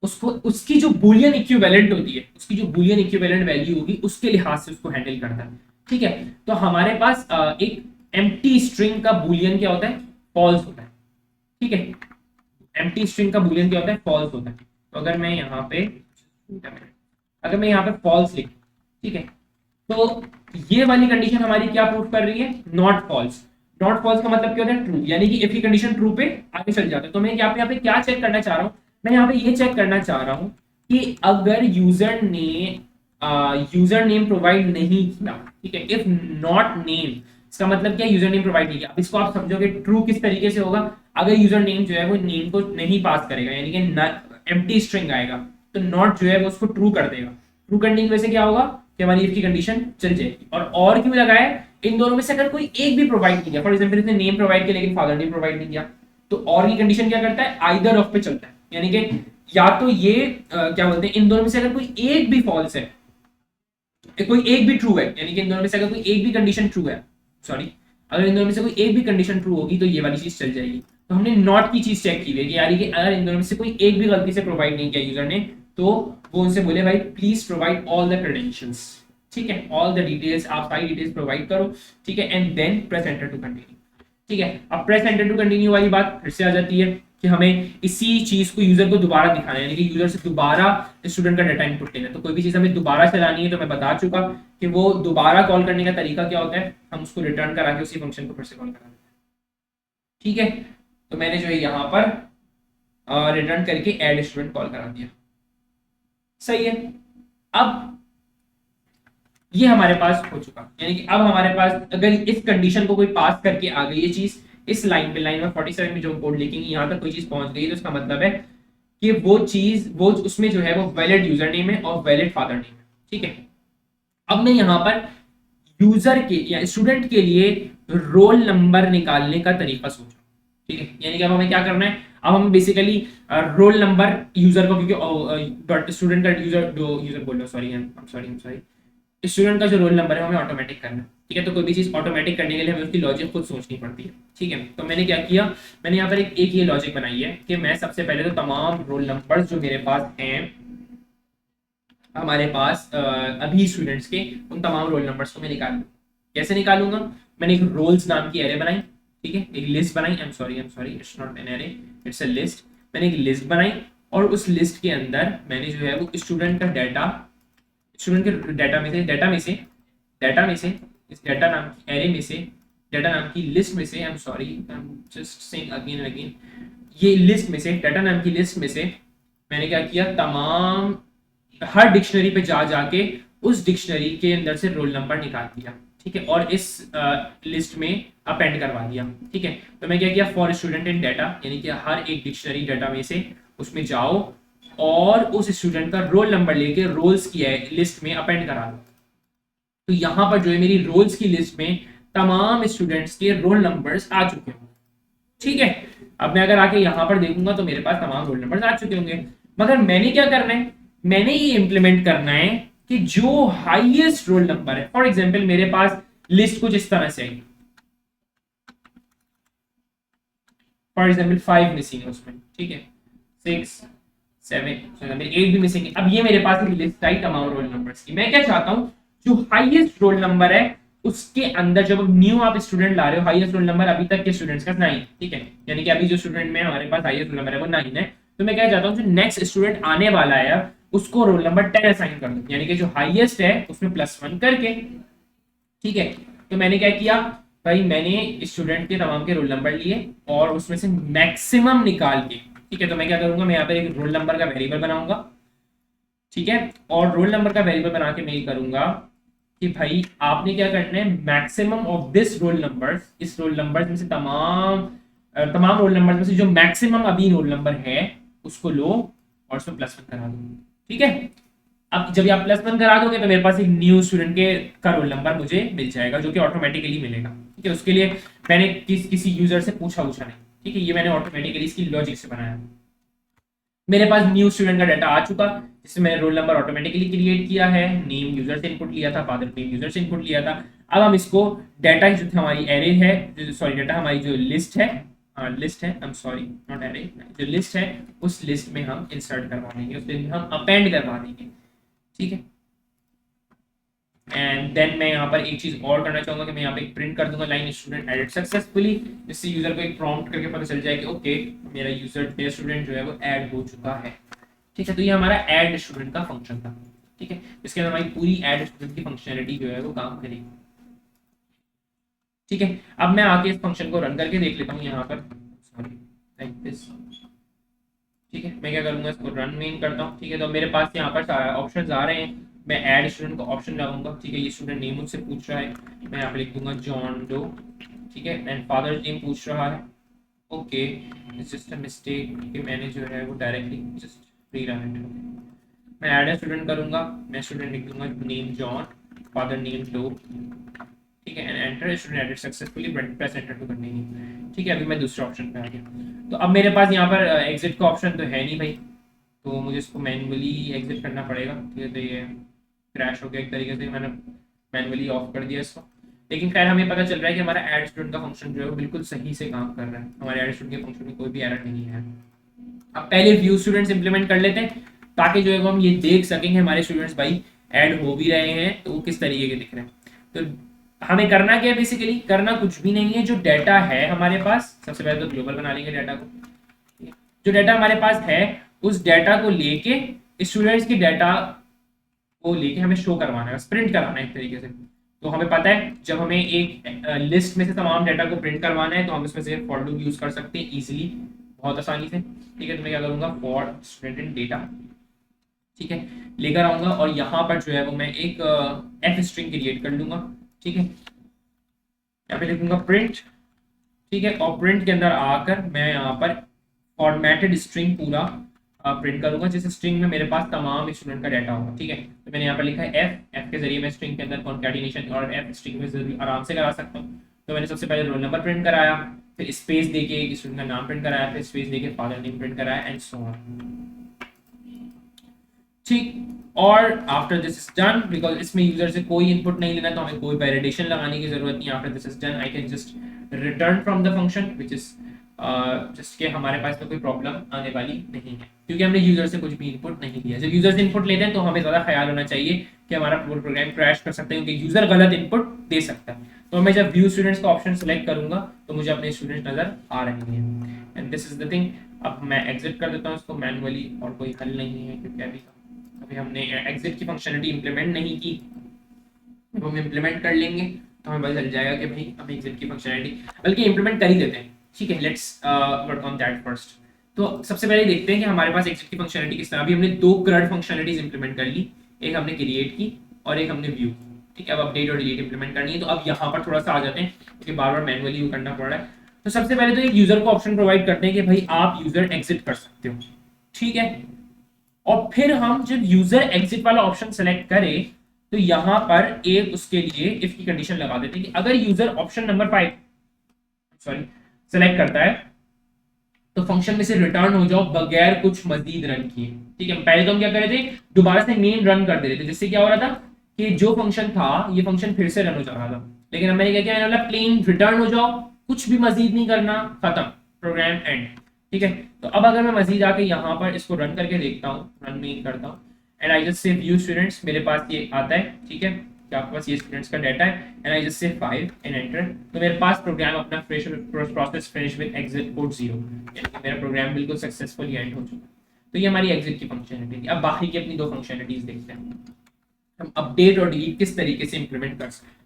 उसको उसकी जो बूलियन इक्विवेलेंट होती है, उसकी जो बूलियन इक्विवेलेंट वैल्यू होगी उसके लिहाज से उसको हैंडल करता है, ठीक है। तो हमारे पास एक एम्प्टी स्ट्रिंग का बूलियन क्या होता है, फॉल्स होता है, ठीक है। एम्प्टी स्ट्रिंग का बूलियन क्या होता है, फॉल्स होता है। तो अगर मैं यहाँ पे फॉल्स लिख, ठीक है, तो ये वाली कंडीशन हमारी क्या प्रूफ कर रही है, नॉट फॉल्स। नॉट फॉल्स का मतलब क्या होता है, ट्रू, यानी कि इफ की कंडीशन ट्रू पे आगे चल जाता है। तो मैं यहाँ पे क्या चेक करना चाह रहा हूँ, मैं यहाँ पे ये चेक करना चाह रहा हूँ कि अगर यूजर नेम प्रोवाइड नहीं किया, ठीक है, इफ नॉट नेम, इसका मतलब क्या, यूजर नेम प्रोवाइड नहीं किया। अब इसको आप समझोगे ट्रू किस तरीके से होगा, अगर यूजर नेम जो है वो नेम को नहीं पास करेगा, यानी कि एम्प्टी स्ट्रिंग आएगा, तो नॉट जो है वो उसको ट्रू कर देगा। ट्रू करने की वजह से क्या होगा कि हमारी इफ की कंडीशन चल जाएगी। और क्यों लगाया, इन दोनों में से अगर कोई एक भी प्रोवाइड नहीं किया, फॉर एग्जांपल इसने नेम प्रोवाइड किया लेकिन फादर नेम प्रोवाइड नहीं किया, तो और की कंडीशन क्या करता है, आइदर ऑफ पे चलता है, यानी कि या तो ये क्या बोलते हैं, इन दोनों में से अगर कोई एक भी फॉल्स है, कोई एक भी ट्रू है, यानी कि इन दोनों में से अगर कोई एक भी कंडीशन ट्रू है, सॉरी, अगर इन दोनों में से कोई एक भी कंडीशन ट्रू होगी तो ये वाली चीज चल जाएगी। तो हमने नॉट की चीज चेक की है कि यार कि अगर इन दोनों में से कोई एक भी गलती से प्रोवाइड नहीं किया यूजर ने, तो वो उनसे बोले भाई please provide all the credentials, ठीक है, ऑल द डिटेल्स, आप सारी डिटेल्स प्रोवाइड करो, ठीक है, and then press enter to continue, ठीक है। अब प्रेस एंटर टू कंटिन्यू वाली बात फिर से आ जाती है कि हमें इसी चीज को यूजर को दोबारा दिखाना है, यानी कि यूजर से दोबारा स्टूडेंट का डाटा इनपुट लेना है। तो कोई भी चीज हमें दोबारा चलानी है तो मैं बता चुका कि वो दोबारा कॉल करने का तरीका क्या होता है, हम उसको रिटर्न करा के उसी फंक्शन को फिर से कॉल करा देते हैं, ठीक है। तो मैंने जो है यहाँ पर रिटर्न करके ऐड स्टूडेंट कॉल करा दिया, सही है। अब ये हमारे पास हो चुका, यानी कि अब हमारे पास अगर इस कंडीशन को कोई पास करके आ गई ये चीज, इस लाइन पे, लाइन में 47 में जो कोड लिखेंगे यहां तक कोई चीज पहुंच गई, तो इसका मतलब है कि वो चीज, वो उसमें जो है वो वैलिड यूजर नेम है और वैलिड फादर नेम है। ठीक है, अब मैं यहाँ पर यूजर के या स्टूडेंट के लिए रोल नंबर निकालने का तरीका सोचो। ठीक है, यानी कि अब हमें क्या करना है, अब हम बेसिकली रोल नंबर यूजर को, क्योंकि स्टूडेंट का यूजर, जो यूजर बोल रहा हूँ, सॉरी सॉरी सॉरी, स्टूडेंट का जो रोल नंबर है हमें ऑटोमेटिक करना है। ठीक है, तो कोई भी चीज ऑटोमेटिक करने के लिए हमें उसकी लॉजिक खुद सोचनी पड़ती है। ठीक है, तो मैंने क्या किया, मैंने यहाँ पर एक ये लॉजिक बनाई है कि मैं सबसे पहले तो तमाम रोल नंबर जो मेरे पास हैं, हमारे पास अभी स्टूडेंट्स के, उन तमाम रोल नंबर्स को मैं निकालूंगा। कैसे निकालूंगा, मैंने एक रोल्स नाम की एरे बनाई। ठीक है, एक लिस्ट बनाई, I am sorry it's not an array, it's a list. मैंने एक लिस्ट बनाई और उस लिस्ट के अंदर मैंने जो है वो स्टूडेंट का डाटा, स्टूडेंट के डाटा में से इस डाटा नाम की एरे में से, डाटा नाम की लिस्ट में से, I am sorry, I am just saying again and again, ये लिस्ट में से, डाटा नाम की लिस्ट में से मैंने क्या किया, तमाम हर डिक्शनरी पे जा जाके उस डिक्शनरी के अंदर से रोल नंबर निकाल दिया। ठीक है, और इस लिस्ट में अपेंड करवा दिया। ठीक है, तो मैं क्या किया, फॉर स्टूडेंट इन डाटा, यानी कि हर एक डिक्शनरी डाटा में से उसमें जाओ और उस स्टूडेंट का रोल नंबर लेके रोल्स की लिस्ट में अपेंड करा दो। तो यहां पर जो है मेरी रोल्स की लिस्ट में तमाम स्टूडेंट्स के रोल नंबर्स आ चुके होंगे। ठीक है, अब मैं अगर आके यहां पर देखूंगा तो मेरे पास तमाम रोल नंबर्स आ चुके होंगे, मगर मैंने क्या करना है, मैंने ये इंप्लीमेंट करना है कि जो हाईएस्ट रोल नंबर है, फॉर एग्जांपल मेरे पास लिस्ट कुछ इस तरह से आई, फॉर एग्जांपल 5 मिसिंग है उसमें। ठीक है, 6 7 8 भी मिसिंग है। अब ये मेरे पास एक लिस्ट आई तमाम रोल नंबर्स की। मैं क्या चाहता हूं, जो हाईएस्ट रोल नंबर है उसके अंदर, जब न्यू आप स्टूडेंट ला रहे हो, हाईएस्ट रोल नंबर अभी तक के स्टूडेंट्स का 9। ठीक है, यानी कि अभी जो स्टूडेंट में हमारे पास हाईएस्ट रोल नंबर है वो 9 है। तो मैं क्या चाहता हूँ, जो नेक्स्ट स्टूडेंट आने वाला है उसको रोल नंबर 10 असाइन कर दो, यानी कि जो हाईएस्ट है उसमें +1 करके। ठीक है, तो मैंने क्या किया भाई, मैंने स्टूडेंट के तमाम के रोल नंबर लिए और उसमें से मैक्सिमम निकाल के, ठीक है, तो मैं क्या करूंगा, मैं यहाँ पर एक रोल नंबर का वेरिएबल बनाऊंगा। ठीक है, और रोल नंबर का वेरिएबल बना के मैं ये करूंगा कि भाई आपने क्या करना है, maximum of this roll number, इस रोल नंबर में से तमाम रोल नंबर में से जो मैक्सिमम अभी रोल नंबर है उसको लो और उसमें +1 करा दो। ठीक है, अब जब आप +1 करा दोगे तो मेरे पास एक न्यू स्टूडेंट के का रोल नंबर मुझे मिल जाएगा, जो कि ऑटोमेटिकली मिलेगा। ठीक है, उसके लिए मैंने किसी यूजर से पूछा नहीं। ठीक है, ये मैंने ऑटोमेटिकली इसकी लॉजिक से बनाया। मेरे पास न्यू स्टूडेंट का डाटा आ चुका, जिसमें मैंने रोल नंबर ऑटोमेटिकली क्रिएट किया है, नेम यूजर से इनपुट लिया था, फादर नेम यूजर से इनपुट लिया था। अब हम इसको डाटा जो हमारी एरे है, सॉरी डाटा हमारी जो लिस्ट है, I am sorry not array, जो लिस्ट है उस लिस्ट में हम इंसर्ट करवा देंगे, उस लिस्ट में हम अपेंड करवा देंगे। ठीक है, एंड देन मैं यहाँ पर एक चीज और करना चाहूंगा कि मैं यहाँ पे एक प्रिंट कर दूंगा लाइन स्टूडेंट एडेड सक्सेसफुली, जिससे यूजर को एक प्रॉम्प्ट करके पता चल जाए कि ओके मेरा स्टूडेंट जो है वो ऐड हो चुका है। ठीक है, तो ये हमारा ऐड स्टूडेंट का फंक्शन था। ठीक है, इसके अंदर हमारी पूरी ऐड स्टूडेंट की फंक्शनैलिटी जो है वो काम करेगी। ठीक है, अब मैं आके इस फंक्शन को रन करके देख लेता हूँ यहाँ पर, सॉरी लाइक दिस। ठीक है, मैं क्या करूंगा, इसको रन मेन करता हूँ। ठीक है, तो मेरे पास यहाँ पर ऑप्शंस आ रहे हैं, मैं ऐड स्टूडेंट को ऑप्शन लगाऊंगा। ठीक है, ये स्टूडेंट नेम मुझसे पूछ रहा है, मैं यहाँ पे लिख दूंगा जॉन डो। ठीक है, एंड फादर नेम पूछ रहा है, okay it's just a mistake कि मैंने जो है वो directly just free run it. मैं ऐड स्टूडेंट करूंगा, मैं स्टूडेंट लिख दूंगा name John, father name Doe. ठीक है, and enter student added successfully, press enter to continue. ठीक है, अभी मैं दूसरे ऑप्शन पे आ गया। तो अब मेरे पास यहाँ पर एग्जिट का ऑप्शन तो है नहीं भाई, तो मुझे इसको मैनुअली एग्जिट करना पड़ेगा। ठीक है, तो ये क्रैश हो गया एक तरीके से, मैंने मैनुअली ऑफ कर दिया इसको। लेकिन खैर हमें पता चल रहा है कि हमारा ऐड स्टूडेंट का फंक्शन जो है वो बिल्कुल सही से काम कर रहा है, हमारे ऐड स्टूडेंट के फंक्शन में कोई भी एरर नहीं है। अब पहले व्यू स्टूडेंट्स इंप्लीमेंट कर लेते हैं, ताकि जो है वो हम ये देख सकेंगे हमारे स्टूडेंट्स भाई ऐड हो भी रहे हैं तो वो किस तरीके के दिख रहे हैं। तो हमें करना क्या है, बेसिकली करना कुछ भी नहीं है, जो डाटा है हमारे पास, सबसे पहले तो ग्लोबल बना लेंगे डाटा को। जो डाटा हमारे पास है उस डाटा को लेके स्टूडेंट्स की डाटा को लेके हमें शो करवाना है, प्रिंट करवाना है एक तरीके से। तो हमें पता है जब हमें एक लिस्ट में से तमाम डाटा को प्रिंट करवाना है तो हम इसमें से फॉर लूप यूज कर सकते हैं इजीली, बहुत आसानी से। ठीक है, तो मैं क्या करूंगा, फॉर स्टूडेंट डेटा। ठीक है, लेकर आऊंगा और यहाँ पर जो है वो मैं एक एफ स्ट्रिंग क्रिएट कर लूंगा। ठीक है, यहाँ पे लिखूंगा प्रिंट। ठीक है, और प्रिंट के अंदर आकर मैं यहाँ पर फॉर्मेटेड स्ट्रिंग पूरा प्रिंट करूंगा, जिस स्ट्रिंग में मेरे पास तमाम स्टूडेंट का डाटा होगा। ठीक है, तो मैंने यहाँ पर लिखा है एफ के जरिए मैं स्ट्रिंग के अंदर कॉन्कैटिनेशन और एफ स्ट्रिंग में जरूर आराम से करा सकता हूँ। तो मैंने सबसे पहले रोल नंबर प्रिंट कराया, फिर स्पेस देके एक स्टूडेंट का नाम प्रिंट कराया, फिर स्पेस देके फादर नेम प्रिंट कराया एंड सो ऑन। ठीक, और after this is done, because इसमें यूजर से कोई इनपुट नहीं लेना तो हमें कोई वैलिडेशन लगाने की जरूरत नहीं। After this is done I can just return from the function which is just के हमारे पास तो कोई प्रॉब्लम आने वाली नहीं है, क्योंकि हमने यूजर से कुछ भी इनपुट नहीं लिया। जब यूजर से इनपुट लेते हैं तो हमें ज्यादा ख्याल होना चाहिए कि हमारा प्रोग्राम क्रैश कर सकता है, क्योंकि यूजर गलत इनपुट दे सकता है। तो मैं जब व्यू स्टूडेंट्स का ऑप्शन सेलेक्ट करूंगा तो मुझे अपने स्टूडेंट नजर आ रहे हैं and this is the thing. अब मैं एग्जिट कर देता हूँ इसको मैनुअली, और कोई हल नहीं है क्योंकि अभी हमने एग्जिट की फंक्शनलिटी इंप्लीमेंट नहीं की। जब हम इंप्लीमेंट कर लेंगे तो हमें पता चल जाएगा कि भाई हम एग्जिट की फंक्शनलिटी बल्कि इंप्लीमेंट कर ही देते हैं। ठीक है, let's work on that first. तो सबसे पहले देखते हैं कि हमारे पास एग्जिट की फंक्शनलिटी किस तरह। अभी हमने दो क्रड फंक्शनलिटीज इंप्लीमेंट कर ली, एक हमने क्रिएट की और एक हमने व्यू। ठीक है, अब अपडेट और डिलीट इंप्लीमेंट करनी है। तो अब यहाँ पर थोड़ा सा आ जाते हैं क्योंकि बार बार मैनुअली वो करना पड़ रहा है। तो सबसे पहले तो एक यूजर को ऑप्शन प्रोवाइड करते हैं कि भाई आप यूजर एग्जिट कर सकते हो। ठीक है, और फिर हम जब यूजर एग्जिट वाला ऑप्शन सेलेक्ट करें तो यहां पर एक उसके लिए इफ की कंडीशन लगा देते हैं कि अगर यूजर ऑप्शन नंबर 5 सेलेक्ट करता है तो फंक्शन में से रिटर्न हो जाओ बगैर कुछ मजीद रन किए। ठीक है, पहले तो हम क्या कर रहे थे, दोबारा से मेन रन कर दे रहे थे, जिससे क्या हो रहा था कि जो फंक्शन था ये फंक्शन फिर से रन हो जा रहा था। लेकिन अब मैंने क्या किया, मैंने बोला प्लेन रिटर्न हो जाओ, कुछ भी मजीद नहीं करना, खत्म, प्रोग्राम एंड। ठीक है, तो अब अगर मैं मजीद आके यहाँ पर इसको रन करके देखता हूँ, रन में करता हूँ and I just say view students, मेरे पास ये आता है। ठीक है, कि आपके पास ये स्टूडेंट्स का डाटा है and I just say 5 and enter, तो मेरे पास प्रोग्राम अपना process finish with exit code 0, यानी कि मेरा प्रोग्राम बिल्कुल सक्सेसफुली एंड हो चुका। तो ये हमारी एग्जिट की फंक्शनलिटी थी। अब बाकी की अपनी दो फंक्शनलिटीज देखते हैं, हम अपडेट और डिलीट किस तरीके से इंप्लीमेंट कर सकते हैं।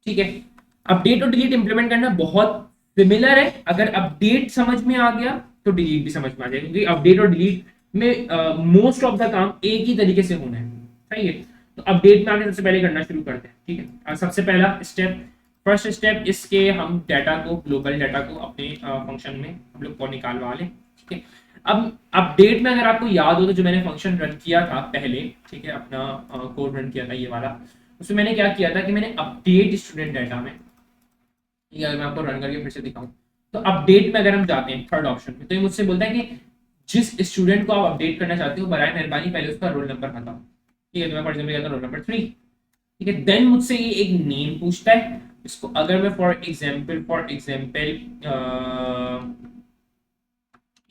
ठीक है, अपडेट और डिलीट इंप्लीमेंट करना बहुत सिमिलर है। अगर अपडेट समझ में आ गया तो डिलीट भी समझ में आ जाएगा, क्योंकि अपडेट और डिलीट में मोस्ट ऑफ द काम एक ही तरीके से होना है। सही है, तो अपडेट में आगे सबसे पहले करना शुरू करते हैं। ठीक है, सबसे पहला स्टेप, फर्स्ट स्टेप इसके हम डाटा को, ग्लोबल डाटा को अपने फंक्शन में हम लोग को निकालवा लें। ठीक है, अब अपडेट में अगर आपको याद हो तो जो मैंने फंक्शन रन किया था पहले, ठीक है, अपना कोड रन किया था ये वाला, उसमें मैंने क्या किया था कि मैंने अपडेट स्टूडेंट डाटा में, ठीक है, अगर मैं आपको रन करके फिर से दिखाऊं तो अपडेट में अगर हम जाते हैं थर्ड ऑप्शन में, तो ये मुझसे बोलता है कि जिस स्टूडेंट को आप अपडेट करना चाहते हो बराए मेहरबानी पहले उसका रोल नंबर बताओ। ठीक है, तो मैं फॉर एग्जांपल कहता हूं रोल नंबर 3। ठीक है, देन मुझसे ये एक नेम पूछता है, इसको अगर मैं फॉर एग्जांपल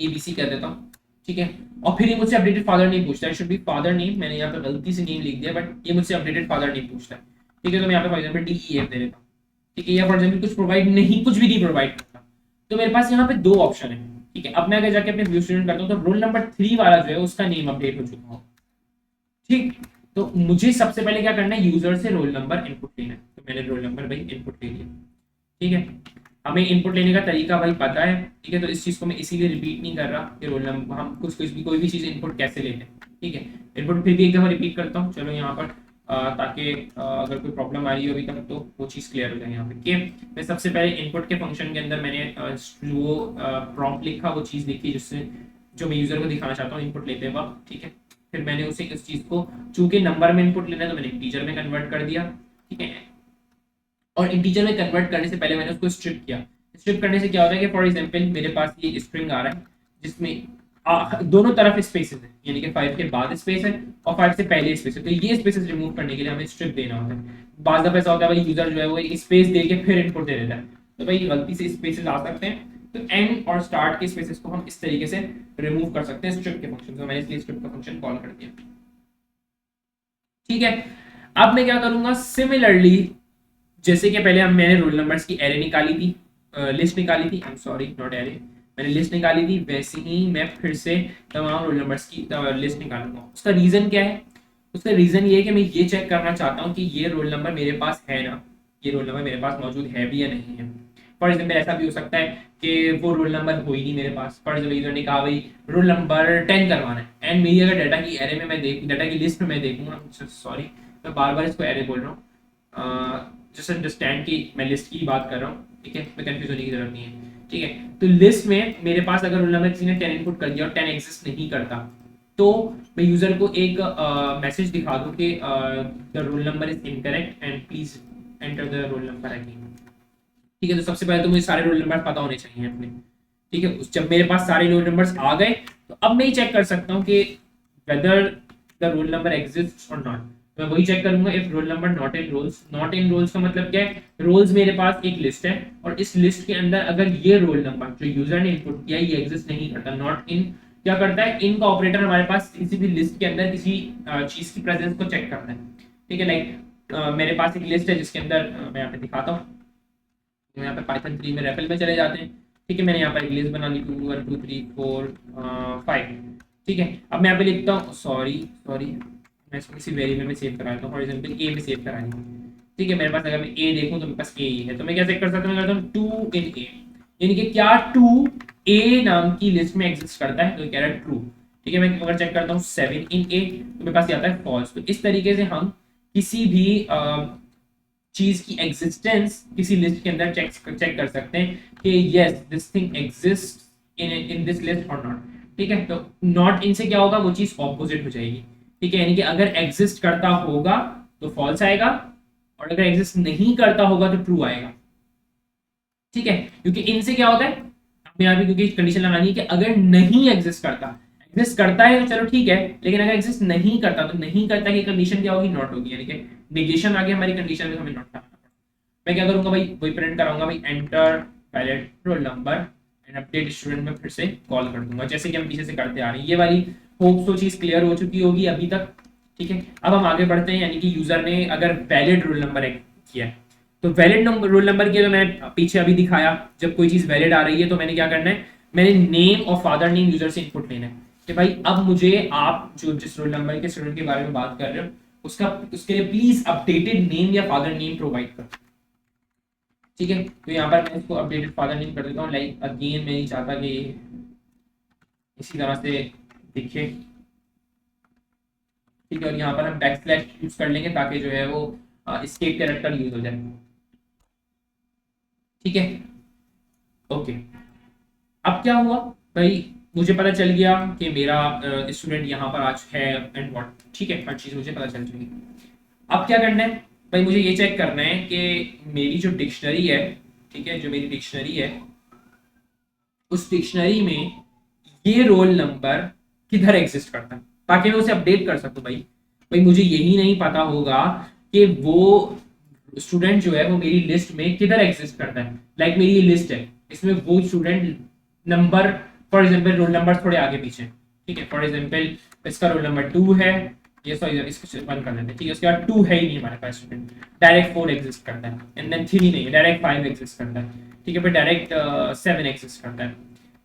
एबीसी कह देता हूँ। ठीक है, और फिर ये मुझसे अपडेटेड फादर नेम पूछता है, शुड बी फादर नेम, मैंने यहाँ पे गलती से नेम लिख दिया बट ये मुझसे अपडेटेड फादर नेम पूछता है। ठीक है, तो मैं यहाँ पे फॉर एग्जांपल DEF दे देता हूँ। ठीक है, या फॉर एग्जांपल कुछ प्रोवाइड नहीं, कुछ भी नहीं प्रोवाइड करता, तो मेरे पास यहाँ पे दो ऑप्शन है। ठीक है, अब मैं अगर जाके अपने व्यू स्टूडेंट करता हूँ तो रोल नंबर 3 वाला जो है उसका नेम अपडेट हो चुका हो। ठीक, तो मुझे सबसे पहले क्या करना है, यूजर से रोल नंबर इनपुट लेना है। तो मैंने रोल नंबर भाई इनपुट ले लिया। ठीक है, हमें इनपुट लेने का तरीका भाई पता है। ठीक है, तो इस चीज को मैं इसीलिए रिपीट नहीं कर रहा कि रोल नंबर हम कोई भी चीज इनपुट कैसे लेते हैं। ठीक है, इनपुट फिर भी एक दफा रिपीट करता हूँ, चलो यहाँ पर ताकि अगर कोई प्रॉब्लम आ रही हो अभी तक तो वो चीज़ क्लियर हो जाए यहाँ पे। कि मैं सबसे पहले इनपुट के फंक्शन के अंदर मैंने जो प्रॉम्प्ट लिखा वो चीज़ लिखी जिससे जो मैं यूजर को दिखाना चाहता हूँ इनपुट लेते वक्त। ठीक है, फिर मैंने उसे इस चीज़ को चूंकि नंबर में इनपुट लेना है तो मैंने इंटीजर में कन्वर्ट कर दिया। ठीक है, और इंटीजर में कन्वर्ट करने से पहले मैंने उसको स्ट्रिप किया। स्ट्रिप करने से क्या होता है कि फॉर एग्जाम्पल मेरे पास ये स्ट्रिंग आ रहा है जिसमें दोनों तरफ स्पेसेस है, यानी कि 5 के बाद स्पेस है और 5 से पहले स्पेस है, तो ये स्पेसेस रिमूव करने के लिए हमें स्ट्रिप देना होता है। बाज़ दफा ऐसा होता है भाई यूजर जो है वो स्पेस दे के फिर इनपुट दे देता है, तो भाई गलती से स्पेसेस आ सकते हैं, तो एंड और स्टार्ट के स्पेसेस को हम इस तरीके से रिमूव कर सकते हैं स्ट्रिप के फंक्शन। तो मैंने इसलिए स्ट्रिप का फंक्शन कॉल कर दिया। ठीक है, अब मैं क्या करूंगा, सिमिलरली जैसे कि पहले मैंने रोल नंबर्स की एरे निकाली थी, लिस्ट निकाली थी, I am sorry not array, मैंने लिस्ट निकाली थी, वैसे ही मैं फिर से तमाम रोल नंबर्स की लिस्ट निकालूंगा। उसका रीजन क्या है, उसका रीजन ये है कि मैं ये चेक करना चाहता हूँ कि ये रोल नंबर मेरे पास है ना, ये रोल नंबर मेरे पास मौजूद है भी या नहीं है। फॉर एग्जाम्पल ऐसा भी हो सकता है कि वो रोल नंबर हो ही नहीं मेरे पास, फॉर एग्जाम्पल यूजर ने कहा भाई रोल नंबर 10 करवाना है, एंड मेरी अगर डाटा की एरे में मैं देख डाटा की लिस्ट में मैं देखूंगा, सॉरी मैं बार बार इसको एरे बोल रहा हूँ, जस्ट अंडरस्टैंड कि मैं लिस्ट की बात कर रहा हूँ, ठीक है, मैं कंफ्यूज होने की जरूरत नहीं है, ठीक है। तो लिस्ट में मेरे पास अगर रोल नंबर किसी ने 10 इनपुट कर दिया और 10 एग्जिस्ट नहीं करता, तो मैं यूजर को एक मैसेज दिखा दूं कि the roll number is incorrect and please enter the roll number again, ठीक है। तो सबसे पहले तो मुझे सारे रोल नंबर पता होने चाहिए अपने, ठीक है। जब मेरे पास सारे रोल नंबर्स आ गए तो अब मैं ये चेक कर सकता हूँ कि whether the roll number exist और नॉट। मैं वही चेक करूंगा if roll number not in rolls. Not in rolls का मतलब क्या है, रोल्स मेरे पास एक लिस्ट है और इस लिस्ट के अंदर अगर ये रोल नंबर जो यूजर ने इनपुट किया ये एग्जिस्ट नहीं करता, नॉट इन क्या करता है, इन का ऑपरेटर हमारे पास किसी भी लिस्ट के अंदर किसी चीज की प्रेजेंस को चेक करता है, ठीक है। लाइक मेरे पास एक लिस्ट है जिसके अंदर मैं यहाँ पे दिखाता हूँ, यहाँ पे पाइथन 3 में रेफल में चले जाते हैं, ठीक है। मैंने यहाँ पर एक लिस्ट बना ली 2 1 2 3 4 5, ठीक है। अब मैं यहाँ पे लिखता हूँ सॉरी मैं इसको किसी वेरिएबल में सेव करा लेता हूँ, फॉर एग्जांपल ए में सेव करा लिया, ठीक है। मेरे पास अगर मैं ए देखूँ तो मेरे पास ए ही है, तो मैं क्या चेक कर सकता हूँ, मैं करता हूँ 2 इन ए, यानी कि क्या 2 ए नाम की लिस्ट में एग्जिस्ट करता है, तो कह रहा है ट्रू, ठीक है। मैं अगर चेक करता हूँ 7 इन ए तो मेरे पास आता है फॉल्स। तो इस तरीके से हम किसी भी चीज की एग्जिस्टेंस किसी लिस्ट के अंदर चेक कर सकते हैं कि yes this thing exist in this list और नॉट, ठीक है। तो नॉट इन से क्या होगा, वो चीज ऑपोजिट हो जाएगी, ठीक है। यानी कि अगर एग्जिस्ट करता होगा तो फॉल्स आएगा और अगर एग्जिस्ट नहीं करता होगा तो ट्रू आएगा, ठीक है। क्योंकि इनसे क्या होता है, हमें यहाँ पे क्योंकि कंडीशन लगानी है कि अगर नहीं एग्जिस्ट करता, एग्जिस्ट करता है तो चलो ठीक है, लेकिन अगर एग्जिस्ट नहीं करता तो नहीं करता की कंडीशन क्या होगी, नॉट होगी, यानी कि नेगेशन आ गया हमारी कंडीशन में, हमें नॉट करना पड़ेगा। मैं क्या करूंगा भाई, वही प्रिंट कराऊंगा भाई enter valid roll number and update student में फिर से कॉल कर दूंगा, जैसे कि हम पीछे से करते आ रहे हैं। ये वाली होप तो चीज क्लियर हो चुकी होगी अभी तक, ठीक है। अब हम आगे बढ़ते हैं, यानी कि यूजर ने अगर वैलिड रोल नंबर किया है तो वैलिड रोल नंबर किया, तो मैंने पीछे अभी दिखाया जब कोई चीज वैलिड आ रही है तो मैंने क्या करना है, मैंने नेम और फादर नेम यूजर से इनपुट लेना है कि भाई अब मुझे आप जो जिस रोल नंबर के स्टूडेंट के बारे में बात कर रहे हो उसके लिए प्लीज अपडेटेड नेम या फादर नेम प्रोवाइड करो, ठीक है। तो यहाँ पर मैं इसको अपडेटेड फादर नेम कर देता हूँ, लाइक अगेन मैं नहीं चाहता कि इसी तरह से दिखे, ठीक है। और यहाँ पर हम बैकस्लैश यूज कर लेंगे ताकि जो है वो एस्केप कैरेक्टर यूज हो जाए, ठीक है। ओके, अब क्या हुआ भाई, मुझे पता चल गया कि मेरा स्टूडेंट यहाँ पर आज है एंड व्हाट, ठीक है, हर चीज मुझे पता चल चुकी। अब क्या करना है भाई, मुझे ये चेक करना है कि मेरी जो डिक्शनरी है, ठीक है, जो मेरी डिक्शनरी है उस डिक्शनरी में ये रोल नंबर किधर एग्जिस्ट करता है, ताकि मैं उसे अपडेट कर सकूं। भाई मुझे यही नहीं पता होगा कि वो स्टूडेंट जो है वो मेरी लिस्ट में किधर एग्जिस्ट करता है। लाइक मेरी ये लिस्ट है, इसमें वो student number, for example roll number थोड़े आगे पीछे, ठीक है। फॉर एग्जांपल इसका रोल नंबर 2 है, ये सॉरी इसको बंद कर देते हैं, ठीक है। उसके बाद 2 है ही नहीं हमारे पास स्टूडेंट, डायरेक्ट 4 एग्जिस्ट करता है, एंड देन 3 नहीं, डायरेक्ट 5 एग्जिस्ट करता है, ठीक है। फिर डायरेक्ट 7 एग्जिस्ट करता है,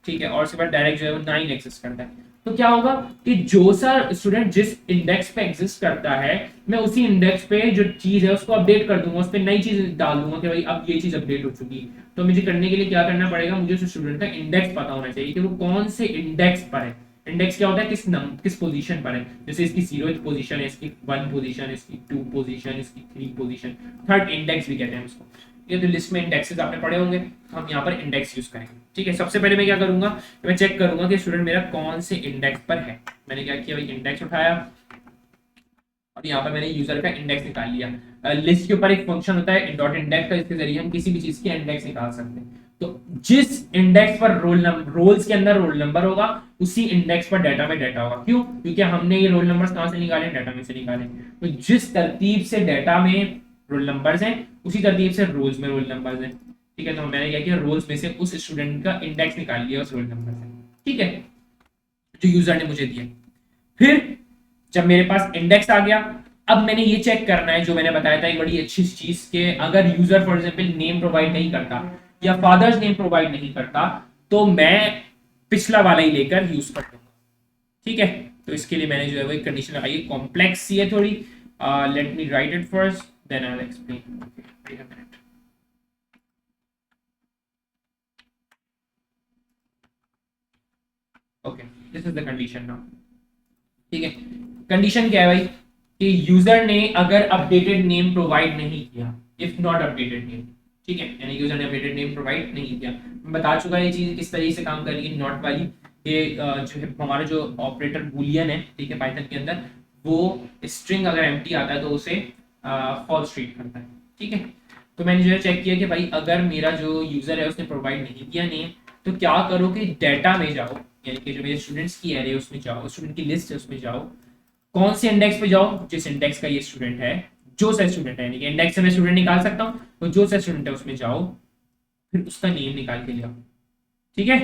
ठीक है। और उसके बाद डायरेक्ट जो है वो 9 एग्जिस्ट करता है। तो क्या होगा कि जो सा स्टूडेंट जिस इंडेक्स पे एग्जिस्ट करता है, मैं उसी इंडेक्स पे जो चीज है उसको अपडेट कर दूंगा, उस पर नई चीज डाल दूंगा कि भाई अब ये चीज अपडेट हो चुकी। तो मुझे करने के लिए क्या करना पड़ेगा, मुझे उस स्टूडेंट का इंडेक्स पता होना चाहिए कि वो कौन से इंडेक्स पर है। इंडेक्स क्या होता है, किस पोजीशन पर है, जैसे इसकी 0th पोजीशन है, इसकी 1 पोजीशन, इसकी 2 पोजीशन, इसकी 3 पोजीशन, थर्ड इंडेक्स भी कहते हैं उसको। ये तो लिस्ट में इंडेक्सेस आपने पढ़े होंगे, हम यहाँ पर इंडेक्स यूज करेंगे, ठीक है। सबसे पहले मैं क्या करूंगा, मैं चेक करूंगा कि स्टूडेंट मेरा कौन से इंडेक्स पर है। मैंने क्या किया भाई, इंडेक्स उठाया और यहाँ पर मैंने यूजर का इंडेक्स निकाल लिया। लिस्ट के ऊपर एक फंक्शन होता है डॉट इंडेक्स का, इसके जरिए हम किसी भी चीज की इंडेक्स निकाल सकते हैं। तो जिस इंडेक्स पर रोल्स के अंदर रोल नंबर होगा उसी इंडेक्स पर डाटा में डाटा होगा। क्यों? क्योंकि हमने ये रोल नंबर्स कहां से निकाले, डाटा में से निकाले। तो जिस तरतीब से डाटा में रोल नंबर्स हैं उसी तरतीब से रोल्स में रोल नंबर्स हैं, ठीक है। तो मैंने क्या किया, रोल्स में से उस स्टूडेंट का इंडेक्स निकाल लिया उस रोल नंबर से, ठीक है, जो यूजर ने मुझे दिया। फिर जब मेरे पास इंडेक्स आ गया, अब मैंने ये चेक करना है जो मैंने बताया था एक बड़ी अच्छी चीज के, अगर user for example name provide नहीं करता या फादर्स नेम प्रोवाइड नहीं करता तो मैं पिछला वाला ही लेकर यूज कर दूंगा, ठीक है। तो इसके लिए मैंने जो है वो एक कंडीशन लगाई है, कॉम्प्लेक्स सी है थोड़ी, let me write it first then I will explain. Okay, this is the condition now. ठीक है, कंडीशन क्या है भाई कि यूजर ने अगर अपडेटेड नेम प्रोवाइड नहीं किया, इफ नॉट अपडेटेड नेम, ठीक है, यानी यूजर ने अपडेटेड नेम प्रोवाइड नहीं किया। मैं बता चुका ये चीज किस तरीके से काम कर रही है नॉट वाली। ये जो है हमारा जो ऑपरेटर बूलियन है, ठीक है, पाइथन के अंदर, वो स्ट्रिंग अगर एम्प्टी आता है तो उसे फॉल्स ट्रीट करता है। ठीक है, तो मैंने जो है चेक किया कि भाई अगर मेरा जो यूजर है उसने प्रोवाइड नहीं किया नेम, तो क्या करो कि डेटा में जाओ, यानी कि जो मेरे स्टूडेंट्स की एरे उसमें जाओ, स्टूडेंट की लिस्ट है उसमें जाओ, कौन से इंडेक्स पे जाओ, जिस इंडेक्स का ये स्टूडेंट है, जो सा स्टूडेंट है, यानी कि इंडेक्स से मैं स्टूडेंट निकाल सकता हूँ, तो जो सा स्टूडेंट है उसमें जाओ, फिर उसका नेम निकाल के ले आओ। ठीक है,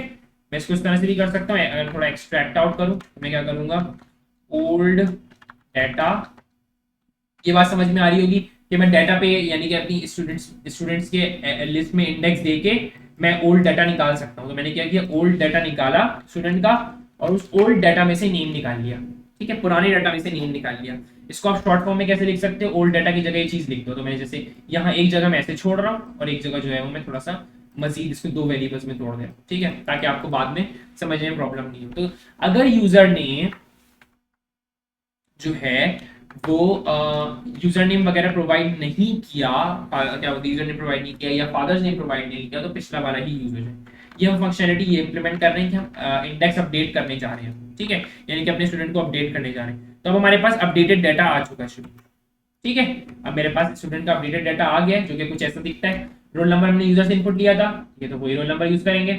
मैं इसको इस तरह से भी कर सकता हूँ। अगर थोड़ा एक्सट्रैक्ट आउट करूँ तो मैं क्या करूंगा, ओल्ड डाटा, ये बात समझ में आ रही होगी कि मैं डाटा पे यानी कि अपनी स्टूडेंट्स के लिस्ट में इंडेक्स देके मैं ओल्ड डाटा निकाल सकता हूँ। तो मैंने क्या किया, ओल्ड डाटा निकाला स्टूडेंट का, और उस ओल्ड डाटा में से नेम निकाल लिया। ठीक है, पुराने डाटा में से नेम निकाल लिया। इसको आप शॉर्ट फॉर्म में कैसे लिख सकते हो, ओल्ड डाटा की जगह ये चीज लिख दो। तो मैंने जैसे यहाँ एक जगह मैं ऐसे छोड़ रहा हूँ और एक जगह जो है वो मैं थोड़ा सा मजीद इसको दो वेरिएबल्स में तोड़ दे, ठीक है, ताकि आपको बाद में समझने में प्रॉब्लम नहीं हो। तो अगर यूजर ने जो है वो यूजर नेम वगैरह प्रोवाइड नहीं किया, क्या बोलते यूजर नेम प्रोवाइड नहीं किया या फादर्स नेम प्रोवाइड नहीं किया, तो पिछला वाला ही यूज हो जाए। ये हम फंक्शनलिटी ये इंप्लीमेंट कर रहे हैं कि हम इंडेक्स अपडेट करने जा रहे हैं। ठीक है, यानी कि अपने स्टूडेंट को अपडेट करने जा रहे हैं। तो अब हमारे पास अपडेटेड डाटा आ चुका है स्टूडेंट। ठीक है, अब मेरे पास स्टूडेंट का अपडेटेड डाटा आ गया है, जो कि कुछ ऐसा दिखता है। रोल नंबर हमने यूजर से इनपुट लिया था, ये तो वही रोल नंबर यूज करेंगे।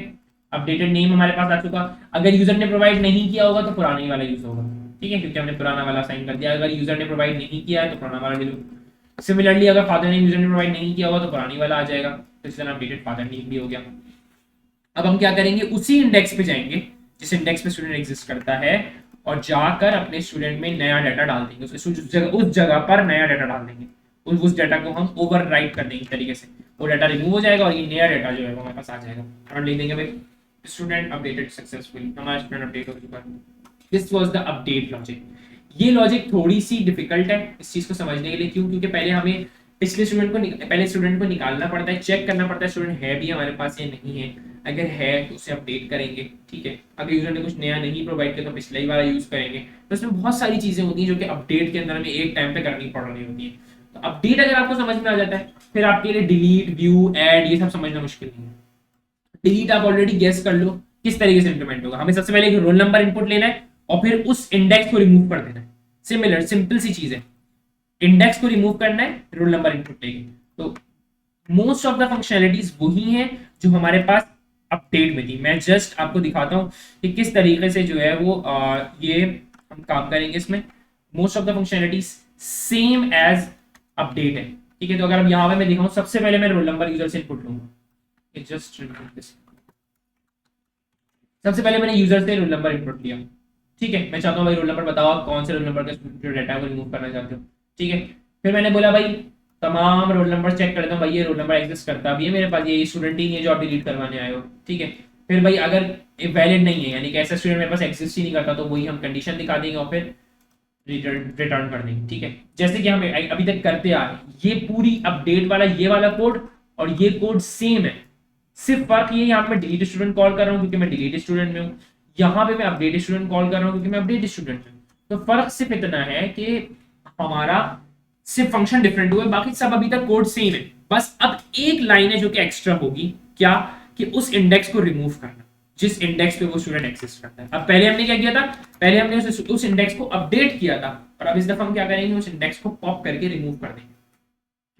अपडेटेड नेम हमारे पास आ चुका। अगर यूजर ने प्रोवाइड नहीं किया होगा तो पुराना ही वाला यूज होगा। ठीक है, क्योंकि हमने पुराना वाला साइन कर दिया। अगर यूजर ने प्रोवाइड नहीं किया है तो पुराना वाला ले लो। सिमिलरली अगर फादर नेम यूजर ने प्रोवाइड नहीं किया होगा तो पुरानी वाला आ जाएगा। तो इस तरह अपडेटेड फादर नेम भी हो गया। अब हम क्या करेंगे, उसी इंडेक्स पे जाएंगे जिस इंडेक्स पे स्टूडेंट एग्जिस्ट करता है, और जाकर अपने स्टूडेंट में नया डाटा डाल देंगे। उस जगह पर नया डाटा डाल देंगे। उस डाटा को हम ओवरराइट कर देंगे तरीके से, वो डाटा रिमूव हो जाएगा और ये नया डाटा जो है वो हमारे पास आ जाएगा। और लिख देंगे भाई स्टूडेंट अपडेटेड सक्सेसफुली, हमारा स्टूडेंट अपडेट हो चुका है। This was the update logic. ये लॉजिक थोड़ी सी डिफिकल्ट है इस चीज को समझने के लिए। क्यों? क्योंकि पहले हमें पहले स्टूडेंट को निकालना पड़ता है, चेक करना पड़ता है स्टूडेंट है भी हमारे पास या नहीं है। अगर है तो उसे अपडेट करेंगे। ठीक है, अगर यूजर ने कुछ नया नहीं प्रोवाइड किया तो पिछले ही वाला यूज करेंगे। तो इसमें बहुत सारी चीजें होती हैं जो कि अपडेट के अंदर हमें एक टाइम पे करनी पड़ रही होती है। तो अपडेट अगर आपको समझ में आ जाता है, फिर आपके लिए डिलीट, व्यू, ऐड ये सब समझना मुश्किल नहीं है। डिलीट आप ऑलरेडी गेस कर लो किस तरीके से इंप्लीमेंट होगा। हमें सबसे पहले एक रोल नंबर इनपुट लेना है और फिर उस इंडेक्स को रिमूव कर देना है। सिंपल सी चीज है, इंडेक्स को रिमूव करना है, रोल नंबर इनपुट लेंगे। तो मोस्ट ऑफ द फंक्शनैलिटीज वही हैं जो हमारे पास अपडेट में थी। मैं जस्ट आपको दिखाता हूं कि किस तरीके से जो है वो ये हम काम करेंगे इसमें। Most of the functionalities same as update है। ठीक है, तो अगर अब यहां पे मैं दिखाऊं, सबसे पहले मैं रोल नंबर यूजर से इनपुट लूंगा। जस्ट सबसे पहले मैंने यूजर से रोल नंबर इनपुट लिया। ठीक है, मैं चाहता हूँ भाई रोल नंबर बताओ, आप कौन से रोल नंबर का जो डाटा है वो रिमूव करना चाहते हो। ठीक है, फिर मैंने बोला भाई तमाम रोल नंबर चेक करता हूँ, भाई ये रोल नंबर एग्जिस्ट करता भी है मेरे पास, ये स्टूडेंट ही नहीं है जो आप डिलीट करवाने आए हो। ठीक है, फिर भाई अगर वैलिड नहीं है, यानी कि ऐसा स्टूडेंट मेरे पास एग्जिस्ट ही नहीं करता, तो वही हम कंडीशन दिखा देंगे और फिर रिटर्न कर देंगे। ठीक है, जैसे कि हम अभी तक करते आ रहे हैं, ये पूरी अपडेट वाला ये वाला कोड और ये कोड सेम है। सिर्फ फर्क ये, यहाँ पे मैं डिलीट स्टूडेंट कॉल कर रहा हूँ क्योंकि मैं डिलीट स्टूडेंट में हूँ, यहाँ पे मैं अपडेट स्टूडेंट कॉल कर रहा हूँ क्योंकि मैं अपडेट स्टूडेंट में हूँ। तो फर्क सिर्फ इतना है कि हमारा सिर्फ फंक्शन डिफरेंट हुआ है, बाकी सब अभी तक कोड सेम है। बस अब एक लाइन है जो कि एक्स्ट्रा होगी, क्या कि उस इंडेक्स को रिमूव करना जिस इंडेक्स पे वो स्टूडेंट एक्सिस्ट करता है। अब पहले हमने क्या किया था, पहले हमने उस इंडेक्स को अपडेट किया था, और अब इस दफा हम क्या करेंगे, उस इंडेक्स को पॉप करके रिमूव कर देंगे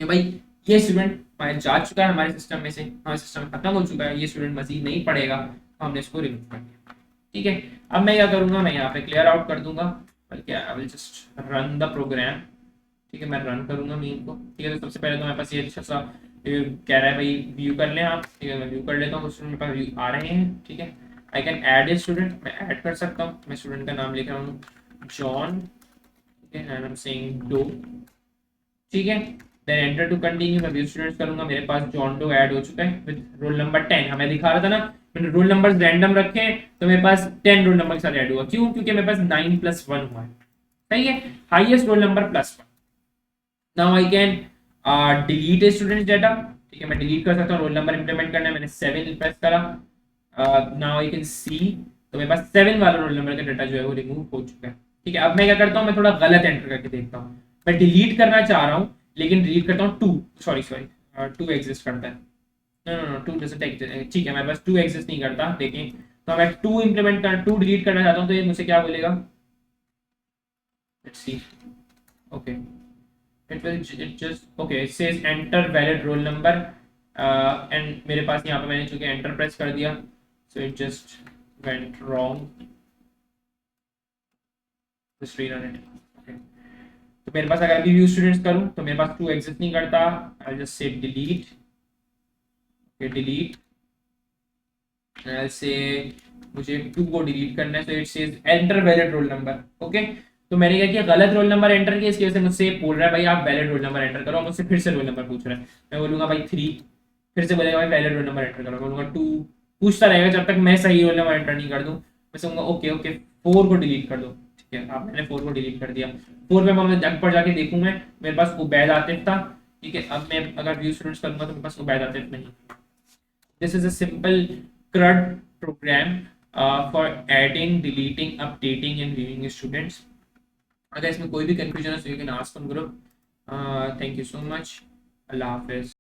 कि भाई ये स्टूडेंट जा चुका है हमारे सिस्टम में से, हमारे सिस्टम में खत्म हो चुका है, ये स्टूडेंट मजीद नहीं पढ़ेगा, तो हमने इसको रिमूव कर दिया। ठीक है, अब मैं क्या करूंगा, मैं यहाँ पे क्लियर आउट कर दूंगा, बल्कि I will just run the program. ठीक है, मैं रन करूंगा मीन को। ठीक है, तो सबसे पहले तो मेरे पास ये अच्छा सा कह रहा है भाई व्यू कर लें आप। ठीक है, मैं व्यू कर लेता हूँ, मेरे पास व्यू आ रहे हैं। ठीक है, I can add a student, मैं ऐड कर सकता हूँ। मैं स्टूडेंट का नाम लिख रहा हूँ जॉन। ठीक है, and I am saying Doe. ठीक है, देन एंटर टू कंटिन्यू, मैं व्यू स्टूडेंट्स करूंगा। मेरे पास जॉन डो ऐड हो चुका है विद रोल नंबर 10। हमें दिखा रहा था ना, मैंने रोल नंबर्स रैंडम रखे हैं, तो मेरे पास 10 रोल नंबर के साथ ऐड हुआ। क्यों? क्योंकि मेरे पास 9+1 हुआ है। सही है, highest roll number +1। Now I can delete A students data. ठीक है, मैं डिलीट कर सकता हूँ। रोल नंबर इंप्लीमेंट करना है, मैंने 7 प्रेस करा। नाउ आई कैन सी तो मेरे पास 7 वाला रोल नंबर का डाटा जो है वो रिमूव हो चुका है। ठीक है, अब मैं क्या करता हूँ, मैं थोड़ा गलत एंटर करके देखता हूँ। मैं डिलीट करना चाह रहा हूँ लेकिन डिलीट करता हूँ 2, सॉरी सॉरी 2 एग्जिस्ट करता है। No no no 2 doesn't exist. ठीक है, मेरे पास 2 एग्जिस्ट नहीं करता, देखिए तो मैं 2 इंप्लीमेंट कर 2 डिलीट करना चाहता हूँ तो ये मुझसे क्या बोलेगा, let's see. Okay, it just okay it says enter valid roll number and मेरे पास यहाँ पे मैंने चूंकि enter प्रेस कर दिया so it just went wrong, just rerun it। okay, तो मेरे पास अगर अभी व्यू स्टूडेंट्स करूँ तो मेरे पास 2 एग्जिस्ट नहीं करता, I'll just say delete। okay, delete से मुझे 2 को डिलीट करना है तो it says enter valid roll number. Okay, तो मैंने क्या किया, गलत रोल नंबर एंटर किया, इसकी वजह से मुझसे बोल रहा है भाई आप वैलिड रोल नंबर एंटर करो, मुझसे फिर से रोल नंबर पूछ रहा है। मैं बोलूंगा भाई 3, फिर से बोलेगा भाई वैलिड रोल नंबर एंटर करो, बोलूंगा 2, पूछता रहेगा जब तक मैं सही रोल नंबर एंटर नहीं कर दूं। मैं कहूंगा ओके ओके 4 को डिलीट कर दो। ठीक है, अब मैंने 4 को डिलीट कर दिया। 4 पे मैं जग पर जाके देखूं, मैं मेरे पास उबैद आतिफ था। ठीक है, अब मैं अगर व्यू स्टूडेंट्स करूंगा तो मेरे पास उबैद आतिफ नहीं। This is a simple CRUD program for adding, deleting, updating and viewing students. अगर इसमें कोई भी कंफ्यूजन है तो you can ask on group. Thank you so much. Allah Hafiz.